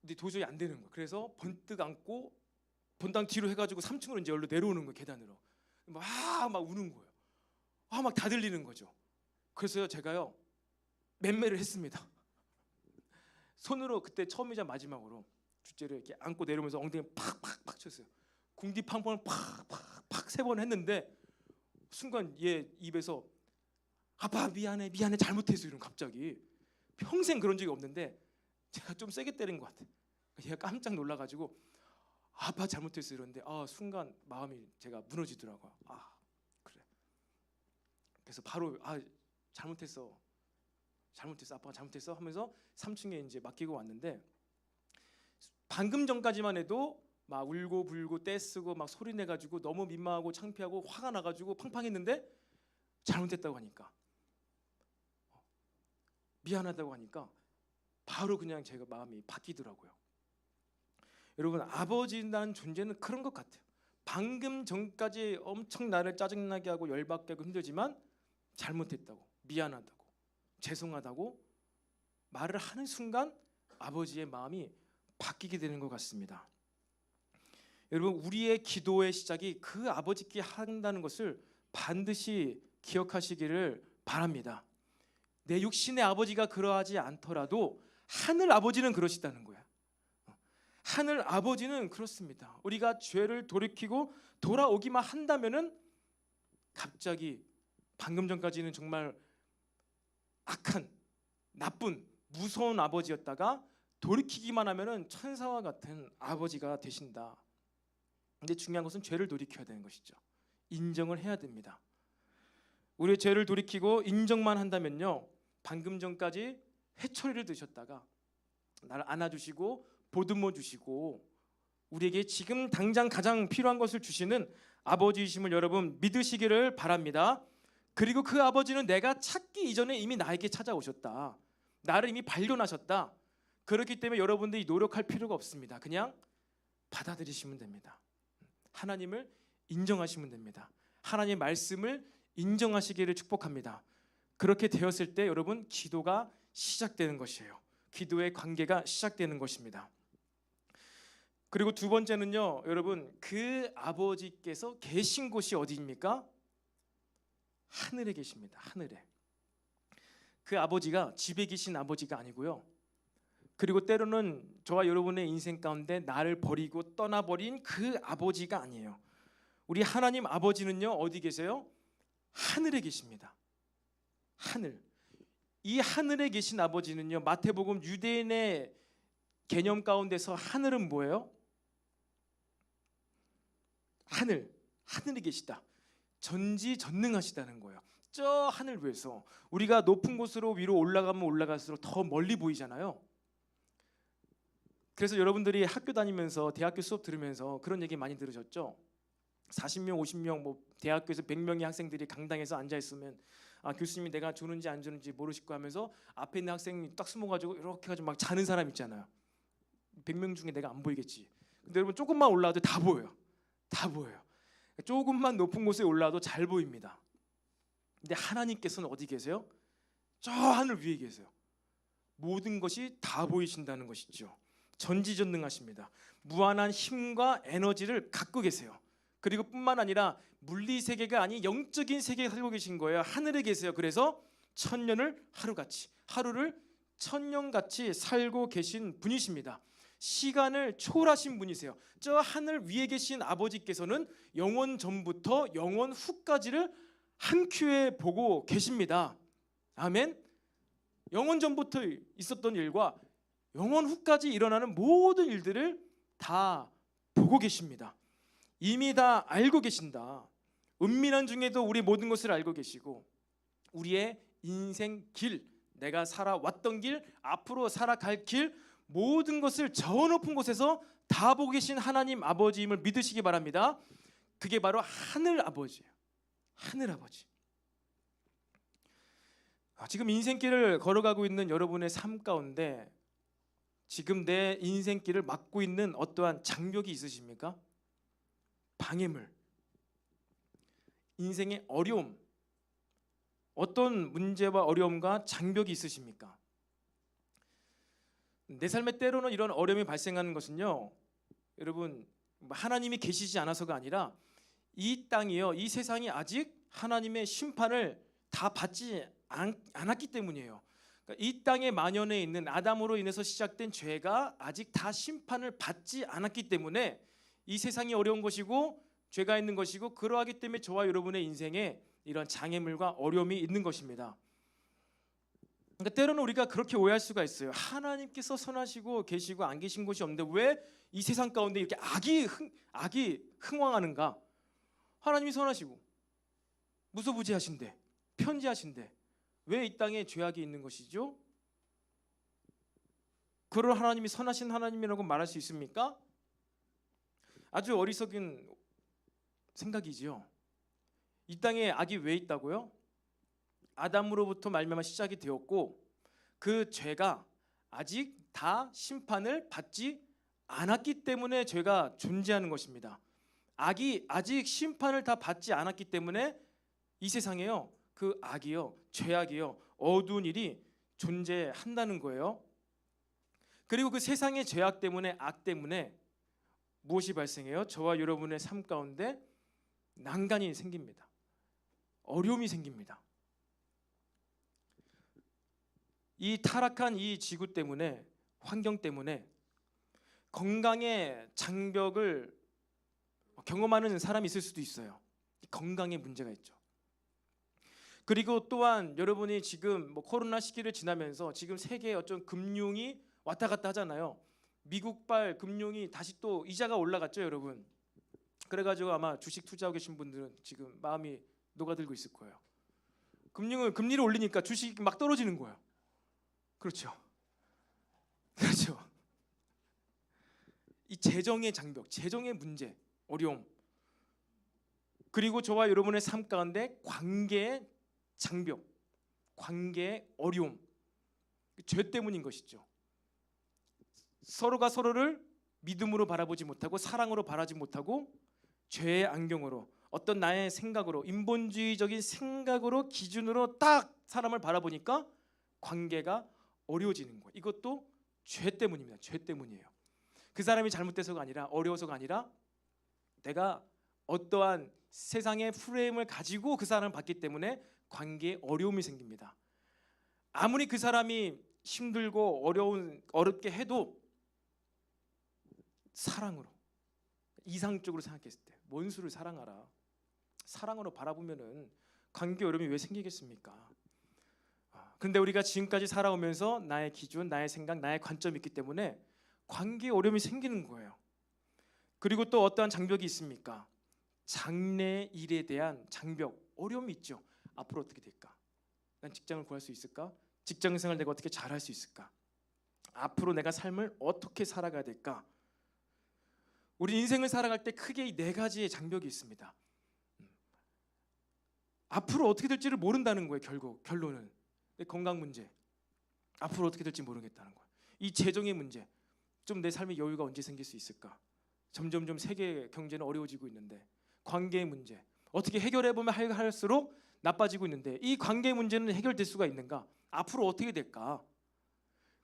근데 도저히 안 되는 거예요. 그래서 번뜩 안고 본당 뒤로 해가지고 3층으로 이제 얼른 내려오는 거예요. 계단으로 막 우는 거예요. 막 다 들리는 거죠. 그래서요 제가요 맴매를 했습니다. 손으로 그때 처음이자 마지막으로 둘째를 이렇게 안고 내려오면서 엉덩이 팍팍팍 쳤어요. 궁디팡팡을 팍팍팍 3번 했는데 순간 얘 입에서 아빠 미안해 잘못했어 이런 갑자기. 평생 그런 적이 없는데 제가 좀 세게 때린 것 같아. 얘가 깜짝 놀라가지고 아빠 잘못했어 이러는데 순간 마음이 제가 무너지더라고요. 그래. 그래서 바로 잘못했어 아빠가 잘못했어 하면서 3층에 이제 맡기고 왔는데, 방금 전까지만 해도 막 울고 불고 떼쓰고 막 소리 내가지고 너무 민망하고 창피하고 화가 나가지고 팡팡했는데, 잘못했다고 하니까 미안하다고 하니까 바로 그냥 제가 마음이 바뀌더라고요. 여러분, 아버지라는 존재는 그런 것 같아요. 방금 전까지 엄청 나를 짜증나게 하고 열받게 하고 힘들지만 잘못했다고, 미안하다고, 죄송하다고 말을 하는 순간 아버지의 마음이 바뀌게 되는 것 같습니다. 여러분, 우리의 기도의 시작이 그 아버지께 한다는 것을 반드시 기억하시기를 바랍니다. 내 육신의 아버지가 그러하지 않더라도 하늘 아버지는 그러시다는 거야. 하늘 아버지는 그렇습니다. 우리가 죄를 돌이키고 돌아오기만 한다면은 갑자기 방금 전까지는 정말 악한, 나쁜, 무서운 아버지였다가 돌이키기만 하면은 천사와 같은 아버지가 되신다. 근데 중요한 것은 죄를 돌이켜야 되는 것이죠. 인정을 해야 됩니다. 우리의 죄를 돌이키고 인정만 한다면요, 방금 전까지 회초리를 드셨다가 나를 안아주시고 보듬어 주시고 우리에게 지금 당장 가장 필요한 것을 주시는 아버지이심을 여러분 믿으시기를 바랍니다. 그리고 그 아버지는 내가 찾기 이전에 이미 나에게 찾아오셨다. 나를 이미 발견하셨다. 그렇기 때문에 여러분들이 노력할 필요가 없습니다. 그냥 받아들이시면 됩니다. 하나님을 인정하시면 됩니다. 하나님의 말씀을 인정하시기를 축복합니다. 그렇게 되었을 때 여러분 기도가 시작되는 것이에요. 기도의 관계가 시작되는 것입니다. 그리고 두 번째는요, 여러분, 그 아버지께서 계신 곳이 어디입니까? 하늘에 계십니다. 하늘에. 그 아버지가 집에 계신 아버지가 아니고요, 그리고 때로는 저와 여러분의 인생 가운데 나를 버리고 떠나버린 그 아버지가 아니에요. 우리 하나님 아버지는요 어디 계세요? 하늘에 계십니다. 하늘. 이 하늘에 계신 아버지는요, 마태복음 유대인의 개념 가운데서 하늘은 뭐예요? 하늘에 계시다. 전지전능하시다는 거예요. 저 하늘 위에서 우리가 높은 곳으로 위로 올라가면 올라갈수록 더 멀리 보이잖아요. 그래서 여러분들이 학교 다니면서 대학교 수업 들으면서 그런 얘기 많이 들으셨죠? 40명, 50명, 뭐 대학교에서 100명의 학생들이 강당에서 앉아 있으면 교수님이 내가 주는지 안 주는지 모르실 거 하면서 앞에 있는 학생이 딱 숨어가지고 이렇게 가지고 막 자는 사람 있잖아요. 100명 중에 내가 안 보이겠지. 근데 여러분 조금만 올라와도 다 보여요. 다 보여요. 조금만 높은 곳에 올라와도 잘 보입니다. 근데 하나님께서는 어디 계세요? 저 하늘 위에 계세요. 모든 것이 다 보이신다는 것이죠. 전지전능하십니다. 무한한 힘과 에너지를 갖고 계세요. 그리고 뿐만 아니라 물리 세계가 아닌 영적인 세계에 살고 계신 거예요. 하늘에 계세요. 그래서 천년을 하루같이, 하루를 천년같이 살고 계신 분이십니다. 시간을 초월하신 분이세요. 저 하늘 위에 계신 아버지께서는 영원 전부터 영원 후까지를 한 큐에 보고 계십니다. 아멘. 영원 전부터 있었던 일과 영원 후까지 일어나는 모든 일들을 다 보고 계십니다. 이미 다 알고 계신다. 은밀한 중에도 우리 모든 것을 알고 계시고 우리의 인생 길, 내가 살아왔던 길, 앞으로 살아갈 길, 모든 것을 저 높은 곳에서 다 보고 계신 하나님 아버지임을 믿으시기 바랍니다. 그게 바로 하늘 아버지예요. 하늘아버지. 지금 인생길을 걸어가고 있는 여러분의 삶 가운데 지금 내 인생길을 막고 있는 어떠한 장벽이 있으십니까? 방해물, 인생의 어려움, 어떤 문제와 어려움과 장벽이 있으십니까? 내 삶에 때로는 이런 어려움이 발생하는 것은요, 여러분, 하나님이 계시지 않아서가 아니라 이 땅이요, 이 세상이 아직 하나님의 심판을 다 받지 않았기 때문이에요. 그러니까 이 땅에 만연해 있는 아담으로 인해서 시작된 죄가 아직 다 심판을 받지 않았기 때문에 이 세상이 어려운 것이고 죄가 있는 것이고, 그러하기 때문에 저와 여러분의 인생에 이런 장애물과 어려움이 있는 것입니다. 그러니까 때로는 우리가 그렇게 오해할 수가 있어요. 하나님께서 선하시고 계시고 안 계신 곳이 없는데 왜 이 세상 가운데 이렇게 악이 흥왕하는가? 하나님이 선하시고 무소부지하신데 편지하신데 왜 이 땅에 죄악이 있는 것이죠? 그럴 하나님이 선하신 하나님이라고 말할 수 있습니까? 아주 어리석은 생각이지요. 이 땅에 악이 왜 있다고요? 아담으로부터 말미암아 시작이 되었고 그 죄가 아직 다 심판을 받지 않았기 때문에 죄가 존재하는 것입니다. 악이 아직 심판을 다 받지 않았기 때문에 이 세상에요, 그 악이요, 죄악이요, 어두운 일이 존재한다는 거예요. 그리고 그 세상의 죄악 때문에, 악 때문에 무엇이 발생해요? 저와 여러분의 삶 가운데 난간이 생깁니다. 어려움이 생깁니다. 이 타락한 이 지구 때문에, 환경 때문에 건강의 장벽을 경험하는 사람이 있을 수도 있어요. 건강에 문제가 있죠. 그리고 또한 여러분이 지금 코로나 시기를 지나면서 지금 세계의 어떤 금융이 왔다 갔다 하잖아요. 미국발 금융이 다시 또 이자가 올라갔죠, 여러분. 그래가지고 아마 주식 투자하고 계신 분들은 지금 마음이 녹아들고 있을 거예요. 금리를 올리니까 주식이 막 떨어지는 거예요. 그렇죠. 그렇죠. 이 재정의 장벽, 재정의 문제, 어려움, 그리고 저와 여러분의 삶 가운데 관계의 장벽, 관계의 어려움, 죄 때문인 것이죠. 서로가 서로를 믿음으로 바라보지 못하고 사랑으로 바라지 못하고 죄의 안경으로, 어떤 나의 생각으로, 인본주의적인 생각으로, 기준으로 딱 사람을 바라보니까 관계가 어려워지는 거예요. 이것도 죄 때문입니다. 죄 때문이에요. 그 사람이 잘못돼서가 아니라, 어려워서가 아니라 내가 어떠한 세상의 프레임을 가지고 그 사람을 봤기 때문에 관계에 어려움이 생깁니다. 아무리 그 사람이 힘들고 어렵게 해도 사랑으로, 이상적으로 생각했을 때 원수를 사랑하라, 사랑으로 바라보면은 관계 어려움이 왜 생기겠습니까? 그런데 우리가 지금까지 살아오면서 나의 기준, 나의 생각, 나의 관점이 있기 때문에 관계 어려움이 생기는 거예요. 그리고 또 어떠한 장벽이 있습니까? 장래 일에 대한 장벽, 어려움이 있죠. 앞으로 어떻게 될까? 난 직장을 구할 수 있을까? 직장 생활 내가 어떻게 잘할 수 있을까? 앞으로 내가 삶을 어떻게 살아가야 될까? 우리 인생을 살아갈 때 크게 이 네 가지의 장벽이 있습니다. 앞으로 어떻게 될지를 모른다는 거예요. 결론은 내 건강 문제, 앞으로 어떻게 될지 모르겠다는 거예요. 이 재정의 문제, 좀 내 삶의 여유가 언제 생길 수 있을까? 점점 세계 경제는 어려워지고 있는데, 관계의 문제, 어떻게 해결해 보면 할수록 나빠지고 있는데 이 관계 문제는 해결될 수가 있는가? 앞으로 어떻게 될까?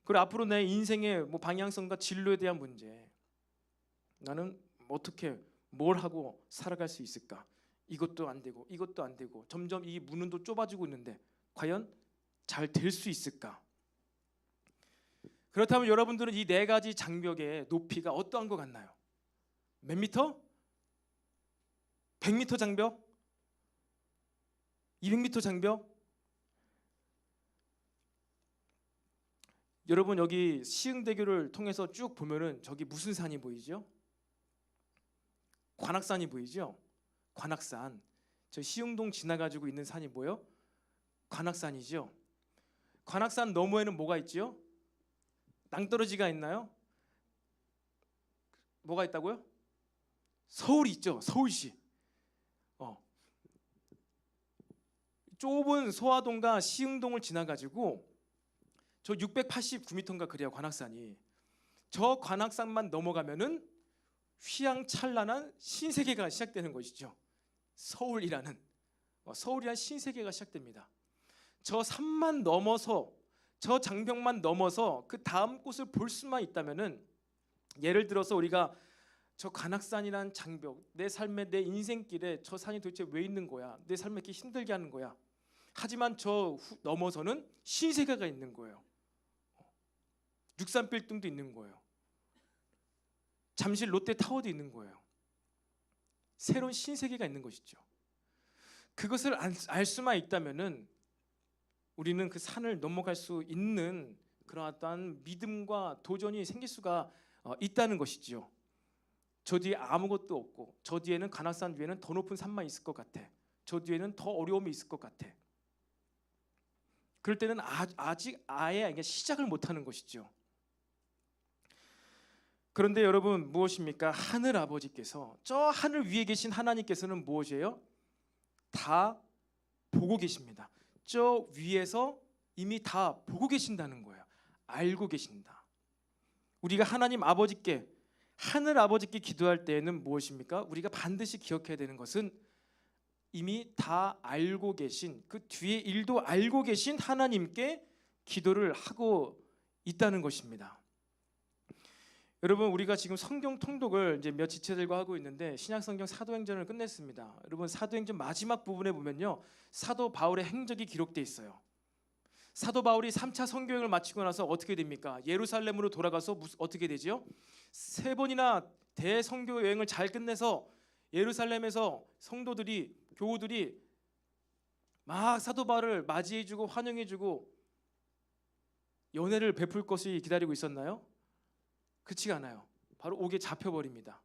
그리고 앞으로 내 인생의 방향성과 진로에 대한 문제, 나는 어떻게 뭘 하고 살아갈 수 있을까? 이것도 안 되고 이것도 안 되고 점점 이 문은 또 좁아지고 있는데 과연 잘 될 수 있을까? 그렇다면 여러분들은 이 네 가지 장벽의 높이가 어떠한 것 같나요? 몇 미터? 100m 장벽? 200m 장벽? 여러분 여기 시흥대교를 통해서 쭉 보면은 저기 무슨 산이 보이죠? 관악산이 보이죠? 관악산. 저 시흥동 지나가지고 있는 산이 뭐예요? 관악산이죠. 관악산 너머에는 뭐가 있지요? 낭떠러지가 있나요? 뭐가 있다고요? 서울이 있죠. 서울시. 좁은 소화동과 시흥동을 지나가지고 저 689m인가 그래요, 관악산이. 저 관악산만 넘어가면은 휘황찬란한 신세계가 시작되는 것이죠. 서울이라는 신세계가 시작됩니다. 저 산만 넘어서, 저 장벽만 넘어서 그 다음 곳을 볼 수만 있다면은, 예를 들어서 우리가 저 관악산이란 장벽, 내 삶의, 내 인생길에 저 산이 도대체 왜 있는 거야? 내 삶을 이렇게 힘들게 하는 거야. 하지만 저 넘어서는 신세계가 있는 거예요. 63빌딩도 있는 거예요. 잠실 롯데타워도 있는 거예요. 새로운 신세계가 있는 것이죠. 그것을 알 수만 있다면은 우리는 그 산을 넘어갈 수 있는 그런 어떤 믿음과 도전이 생길 수가 있다는 것이지요. 저 뒤에 아무것도 없고, 저 뒤에는 관악산 위에는 더 높은 산만 있을 것 같아. 저 뒤에는 더 어려움이 있을 것 같아. 그럴 때는 아직 아예 시작을 못하는 것이죠. 그런데 여러분, 무엇입니까? 하늘 아버지께서, 저 하늘 위에 계신 하나님께서는 무엇이에요? 다 보고 계십니다. 저 위에서 이미 다 보고 계신다는 거예요. 알고 계신다. 우리가 하나님 아버지께, 하늘 아버지께 기도할 때에는 무엇입니까? 우리가 반드시 기억해야 되는 것은 이미 다 알고 계신, 그 뒤에 일도 알고 계신 하나님께 기도를 하고 있다는 것입니다. 여러분, 우리가 지금 성경 통독을 이제 몇 지체들과 하고 있는데 신약성경 사도행전을 끝냈습니다. 여러분, 사도행전 마지막 부분에 보면요, 사도 바울의 행적이 기록돼 있어요. 사도 바울이 3차 선교행을 마치고 나서 어떻게 됩니까? 예루살렘으로 돌아가서 어떻게 되죠? 3번이나 대선교 여행을 잘 끝내서 예루살렘에서 성도들이, 교우들이 막 사도 바울을 맞이해주고 환영해주고 연회를 베풀 것이 기다리고 있었나요? 그렇지가 않아요. 바로 옥에 잡혀버립니다.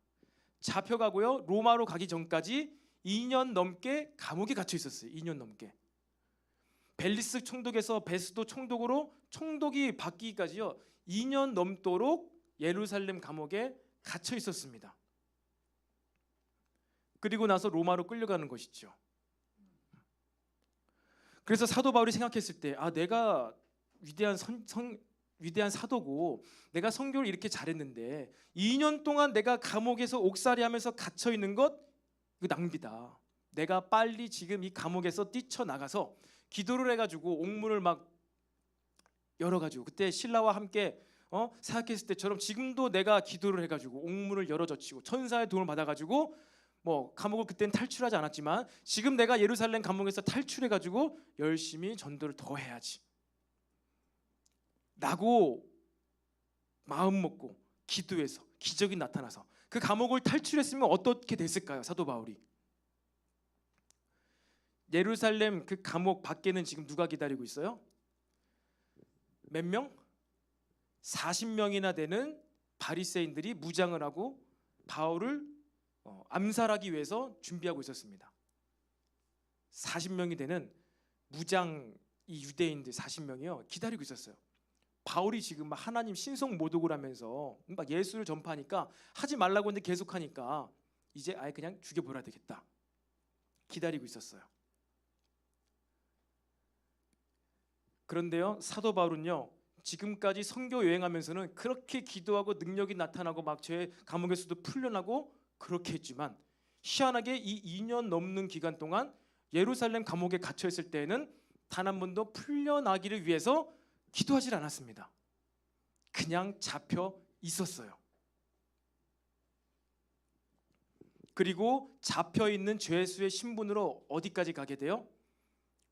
잡혀가고요, 로마로 가기 전까지 2년 넘게 감옥에 갇혀 있었어요. 2년 넘게. 벨리스 총독에서 베스도 총독으로 총독이 바뀌기까지요 2년 넘도록 예루살렘 감옥에 갇혀 있었습니다. 그리고 나서 로마로 끌려가는 것이죠. 그래서 사도 바울이 생각했을 때, 내가 위대한 사도고 내가 선교를 이렇게 잘했는데 2년 동안 내가 감옥에서 옥살이하면서 갇혀 있는 것, 이거 낭비다. 내가 빨리 지금 이 감옥에서 뛰쳐나가서 기도를 해가지고 옥문을 막 열어가지고, 그때 신라와 함께 사역했을 때처럼 지금도 내가 기도를 해가지고 옥문을 열어젖히고 천사의 도움을 받아가지고 감옥을 그때는 탈출하지 않았지만 지금 내가 예루살렘 감옥에서 탈출해가지고 열심히 전도를 더 해야지 라고 마음 먹고 기도해서 기적이 나타나서 그 감옥을 탈출했으면 어떻게 됐을까요? 사도 바울이. 예루살렘 그 감옥 밖에는 지금 누가 기다리고 있어요? 몇 명? 40명이나 되는 바리새인들이 무장을 하고 바울을 암살하기 위해서 준비하고 있었습니다. 40명이 되는 무장 이 유대인들 40명이요 기다리고 있었어요. 바울이 지금 막 하나님 신성 모독을 하면서 막 예수를 전파하니까, 하지 말라고 했는데 계속하니까 이제 아예 그냥 죽여버려야 되겠다 기다리고 있었어요. 그런데요, 사도 바울은요 지금까지 선교 여행하면서는 그렇게 기도하고 능력이 나타나고 막 제 감옥에서도 풀려나고 그렇게 했지만, 희한하게 이 2년 넘는 기간 동안 예루살렘 감옥에 갇혀 있을 때에는 단 한 번도 풀려나기를 위해서 기도하지 않았습니다. 그냥 잡혀 있었어요. 그리고 잡혀 있는 죄수의 신분으로 어디까지 가게 돼요?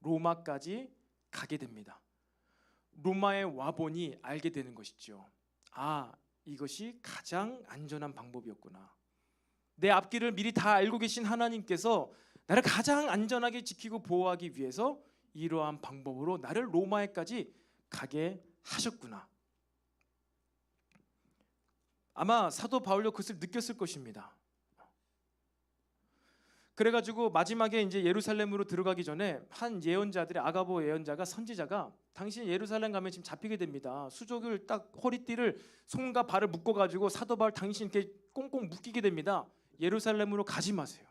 로마까지 가게 됩니다. 로마에 와보니 알게 되는 것이죠. 이것이 가장 안전한 방법이었구나. 내 앞길을 미리 다 알고 계신 하나님께서 나를 가장 안전하게 지키고 보호하기 위해서 이러한 방법으로 나를 로마에까지 가게 하셨구나. 아마 사도 바울도 그것을 느꼈을 것입니다. 그래가지고 마지막에 이제 예루살렘으로 들어가기 전에 한 예언자들의, 아가보 예언자가, 선지자가 당신 예루살렘 가면 지금 잡히게 됩니다. 수족을 딱 허리띠를 손과 발을 묶어가지고 사도 바울 당신 이렇게 꽁꽁 묶이게 됩니다. 예루살렘으로 가지 마세요.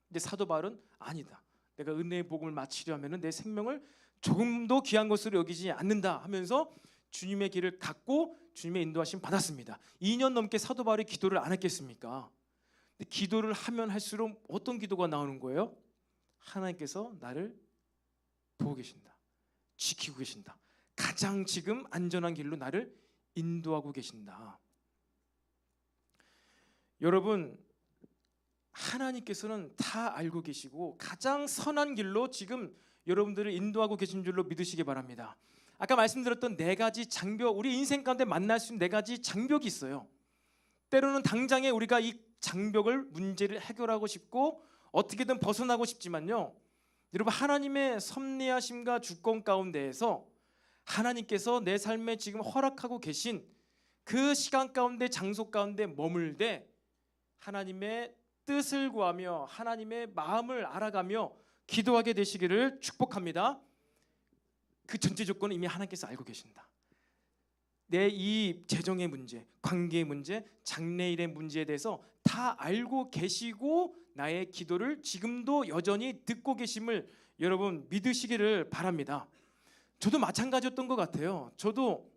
근데 사도 바울은 아니다. 내가 은혜의 복음을 마치려 하면은 내 생명을 조금도 귀한 것으로 여기지 않는다 하면서 주님의 길을 갖고 주님의 인도하심 받았습니다. 2년 넘게 사도 바울이 기도를 안 했겠습니까? 근데 기도를 하면 할수록 어떤 기도가 나오는 거예요? 하나님께서 나를 보고 계신다, 지키고 계신다, 가장 지금 안전한 길로 나를 인도하고 계신다. 여러분, 하나님께서는 다 알고 계시고 가장 선한 길로 지금 여러분들을 인도하고 계신 줄로 믿으시기 바랍니다. 아까 말씀드렸던 네 가지 장벽, 우리 인생 가운데 만날 수 있는 네 가지 장벽이 있어요. 때로는 당장에 우리가 이 장벽을, 문제를 해결하고 싶고 어떻게든 벗어나고 싶지만요, 여러분, 하나님의 섭리하심과 주권 가운데에서 하나님께서 내 삶에 지금 허락하고 계신 그 시간 가운데, 장소 가운데 머물되 하나님의 뜻을 구하며 하나님의 마음을 알아가며 기도하게 되시기를 축복합니다. 그 전제 조건은 이미 하나님께서 알고 계신다. 내 이 재정의 문제, 관계의 문제, 장래일의 문제에 대해서 다 알고 계시고 나의 기도를 지금도 여전히 듣고 계심을 여러분 믿으시기를 바랍니다. 저도 마찬가지였던 것 같아요. 저도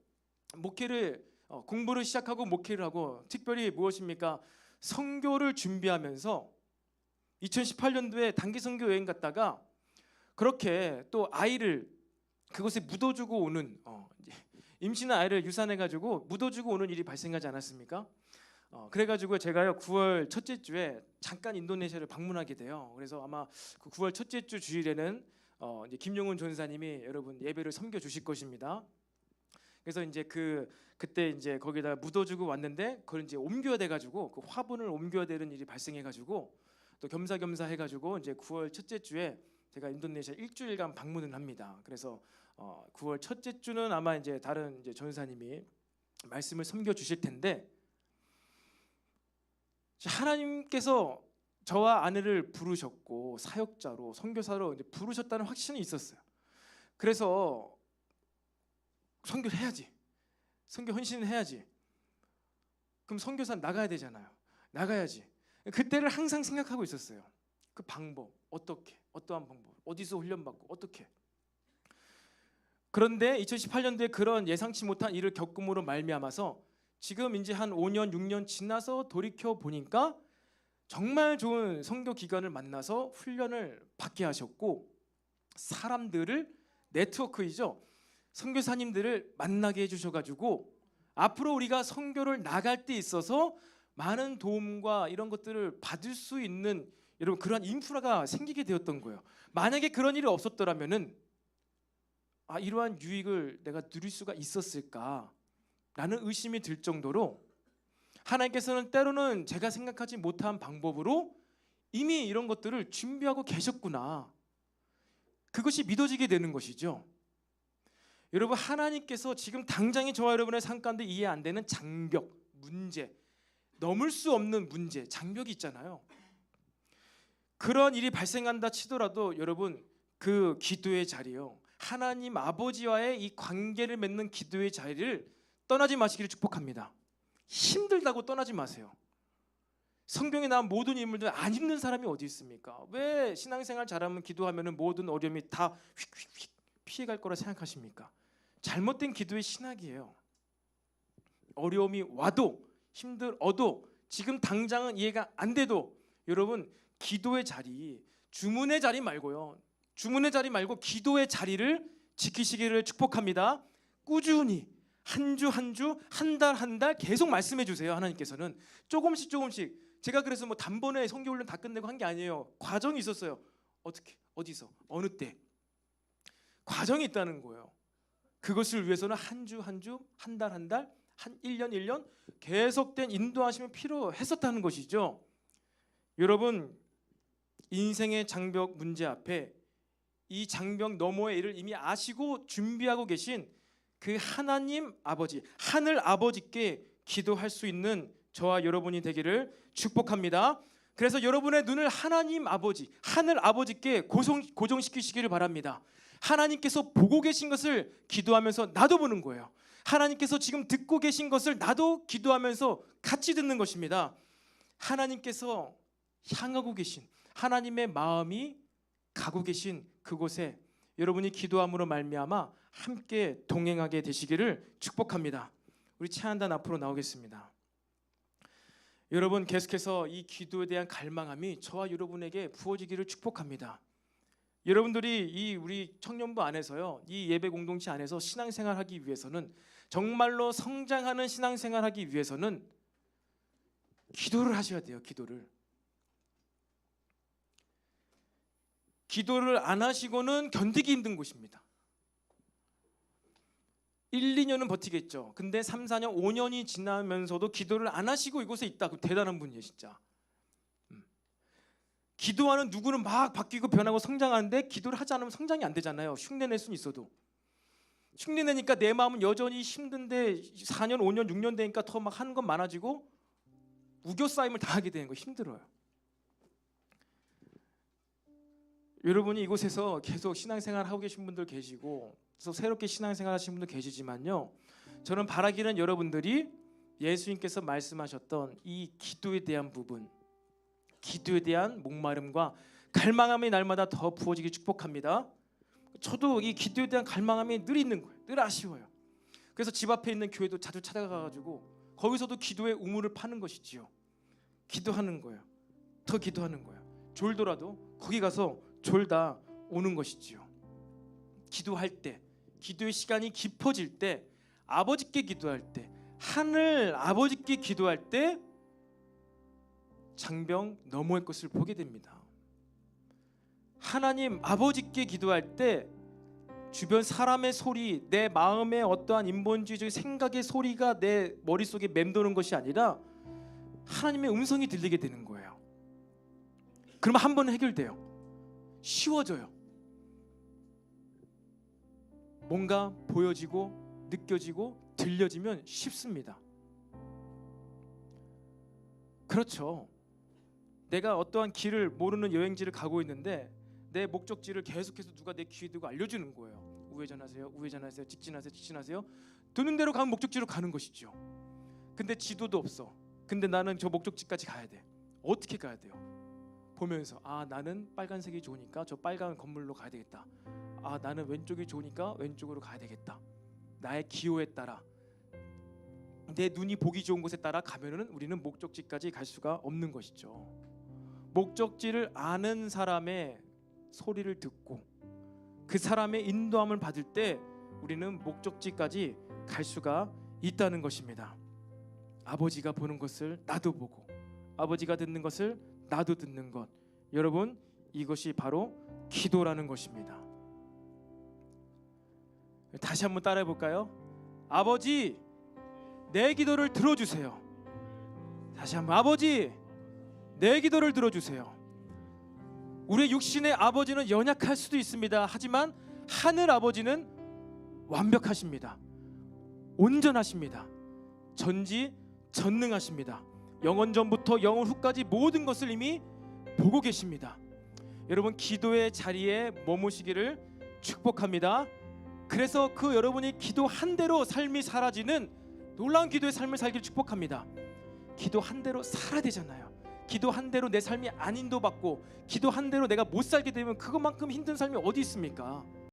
목회를 공부를 시작하고 목회를 하고, 특별히 무엇입니까? 선교를 준비하면서 2018년도에 단기 선교 여행 갔다가 그렇게 또 아이를 그곳에 묻어주고 오는, 임신한 아이를 유산해가지고 묻어주고 오는 일이 발생하지 않았습니까? 그래가지고 제가요 9월 첫째 주에 잠깐 인도네시아를 방문하게 돼요. 그래서 아마 그 9월 첫째 주 주일에는 이제 김용훈 전사님이 여러분 예배를 섬겨 주실 것입니다. 그래서 이제 그때 이제 거기다 묻어주고 왔는데 그걸 이제 옮겨야 돼가지고 그 화분을 옮겨야 되는 일이 발생해가지고 또 겸사겸사 해가지고 이제 9월 첫째 주에 제가 인도네시아 일주일간 방문을 합니다. 그래서 9월 첫째 주는 아마 이제 다른 이제 전사님이 말씀을 섬겨 주실 텐데, 하나님께서 저와 아내를 부르셨고 사역자로, 선교사로 이제 부르셨다는 확신이 있었어요. 그래서 선교를 해야지, 선교 헌신을 해야지. 그럼 선교사 나가야 되잖아요. 나가야지. 그때를 항상 생각하고 있었어요. 그 방법, 어떻게, 어떠한 방법, 어디서 훈련받고 어떻게. 그런데 2018년도에 그런 예상치 못한 일을 겪음으로 말미암아서 지금 이제 한 5년, 6년 지나서 돌이켜 보니까 정말 좋은 선교 기관을 만나서 훈련을 받게 하셨고, 사람들을, 네트워크이죠, 선교사님들을 만나게 해주셔가지고 앞으로 우리가 선교를 나갈 때 있어서 많은 도움과 이런 것들을 받을 수 있는 여러분 그러한 인프라가 생기게 되었던 거예요. 만약에 그런 일이 없었더라면은 이러한 유익을 내가 누릴 수가 있었을까 라는 의심이 들 정도로 하나님께서는 때로는 제가 생각하지 못한 방법으로 이미 이런 것들을 준비하고 계셨구나, 그것이 믿어지게 되는 것이죠. 여러분, 하나님께서 지금 당장에 저와 여러분의 삶 가운데 이해 안 되는 장벽, 문제, 넘을 수 없는 문제, 장벽이 있잖아요. 그런 일이 발생한다 치더라도 여러분 그 기도의 자리요, 하나님 아버지와의 이 관계를 맺는 기도의 자리를 떠나지 마시기를 축복합니다. 힘들다고 떠나지 마세요. 성경에 나온 모든 인물들 안 힘든 사람이 어디 있습니까? 왜 신앙생활 잘하면 기도하면 모든 어려움이 다 휙휙휙 피해갈 거라 생각하십니까? 잘못된 기도의 신학이에요. 어려움이 와도, 힘들어도, 지금 당장은 이해가 안 돼도 여러분 기도의 자리, 주문의 자리 말고요, 주문의 자리 말고 기도의 자리를 지키시기를 축복합니다. 꾸준히 한 주 한 주, 한 달 한 달 계속 말씀해 주세요. 하나님께서는 조금씩 제가 그래서 뭐 단번에 선교훈련 다 끝내고 한 게 아니에요. 과정이 있었어요. 어떻게, 어디서, 어느 때 과정이 있다는 거예요. 그것을 위해서는 한 주 한 주, 한 달 한 달, 한 1년 1년 계속된 인도하심이 필요했었다는 것이죠. 여러분, 인생의 장벽 문제 앞에 이 장벽 너머의 일을 이미 아시고 준비하고 계신 그 하나님 아버지, 하늘 아버지께 기도할 수 있는 저와 여러분이 되기를 축복합니다. 그래서 여러분의 눈을 하나님 아버지, 하늘 아버지께 고정시키시기를 바랍니다. 하나님께서 보고 계신 것을 기도하면서 나도 보는 거예요. 하나님께서 지금 듣고 계신 것을 나도 기도하면서 같이 듣는 것입니다. 하나님께서 향하고 계신 하나님의 마음이 가고 계신 그곳에 여러분이 기도함으로 말미암아 함께 동행하게 되시기를 축복합니다. 우리 찬양단 앞으로 나오겠습니다. 여러분, 계속해서 이 기도에 대한 갈망함이 저와 여러분에게 부어지기를 축복합니다. 여러분들이 이 우리 청년부 안에서요, 이 예배 공동체 안에서 신앙생활하기 위해서는, 정말로 성장하는 신앙생활하기 위해서는 기도를 하셔야 돼요. 기도를 안 하시고는 견디기 힘든 곳입니다. 1, 2년은 버티겠죠. 근데 3, 4년, 5년이 지나면서도 기도를 안 하시고 이곳에 있다. 그 대단한 분이에요, 진짜. 기도하는 누구는 막 바뀌고 변하고 성장하는데 기도를 하지 않으면 성장이 안 되잖아요. 흉내낼 수는 있어도. 흉내내니까 내 마음은 여전히 힘든데 4년, 5년, 6년 되니까 더 막 하는 건 많아지고 우겨싸임을 당하게 되는 거 힘들어요. 여러분이 이곳에서 계속 신앙생활 하고 계신 분들 계시고, 그래서 새롭게 신앙생활 하시는 분들 계시지만요, 저는 바라기는 여러분들이 예수님께서 말씀하셨던 이 기도에 대한 부분, 기도에 대한 목마름과 갈망함이 날마다 더 부어지기 축복합니다. 저도 이 기도에 대한 갈망함이 늘 있는 거예요. 늘 아쉬워요. 그래서 집 앞에 있는 교회도 자주 찾아가가지고 거기서도 기도의 우물을 파는 것이지요. 기도하는 거예요. 더 기도하는 거예요. 졸더라도 거기 가서 졸다 오는 것이지요. 기도할 때, 기도의 시간이 깊어질 때, 아버지께 기도할 때, 하늘 아버지께 기도할 때 장병 너머의 것을 보게 됩니다. 하나님 아버지께 기도할 때 주변 사람의 소리, 내 마음의 어떠한 인본주의적 생각의 소리가 내 머릿속에 맴도는 것이 아니라 하나님의 음성이 들리게 되는 거예요. 그러면 한 번은 해결돼요. 쉬워져요. 뭔가 보여지고 느껴지고 들려지면 쉽습니다. 그렇죠. 내가 어떠한 길을 모르는 여행지를 가고 있는데 내 목적지를 계속해서 누가 내 귀에 대고 알려주는 거예요. 우회전하세요, 우회전하세요, 직진하세요, 직진하세요. 드는 대로 가면 목적지로 가는 것이죠. 근데 지도도 없어. 근데 나는 저 목적지까지 가야 돼. 어떻게 가야 돼요? 보면서, 아, 나는 빨간색이 좋으니까 저 빨간 건물로 가야 되겠다. 아, 나는 왼쪽이 좋으니까 왼쪽으로 가야 되겠다. 나의 기호에 따라, 내 눈이 보기 좋은 곳에 따라 가면은 우리는 목적지까지 갈 수가 없는 것이죠. 목적지를 아는 사람의 소리를 듣고 그 사람의 인도함을 받을 때 우리는 목적지까지 갈 수가 있다는 것입니다. 아버지가 보는 것을 나도 보고, 아버지가 듣는 것을 나도 듣는 것, 여러분, 이것이 바로 기도라는 것입니다. 다시 한번 따라해 볼까요? 아버지, 내 기도를 들어주세요. 다시 한번, 아버지, 내 기도를 들어주세요. 우리의 육신의 아버지는 연약할 수도 있습니다. 하지만 하늘 아버지는 완벽하십니다. 온전하십니다. 전지전능하십니다. 영원 전부터 영원 후까지 모든 것을 이미 보고 계십니다. 여러분, 기도의 자리에 머무시기를 축복합니다. 그래서 그 여러분이 기도한 대로 삶이 사라지는 놀라운 기도의 삶을 살기를 축복합니다. 기도한 대로 살아야 되잖아요. 기도한 대로 내 삶이 안 인도받고 기도한 대로 내가 못 살게 되면 그것만큼 힘든 삶이 어디 있습니까?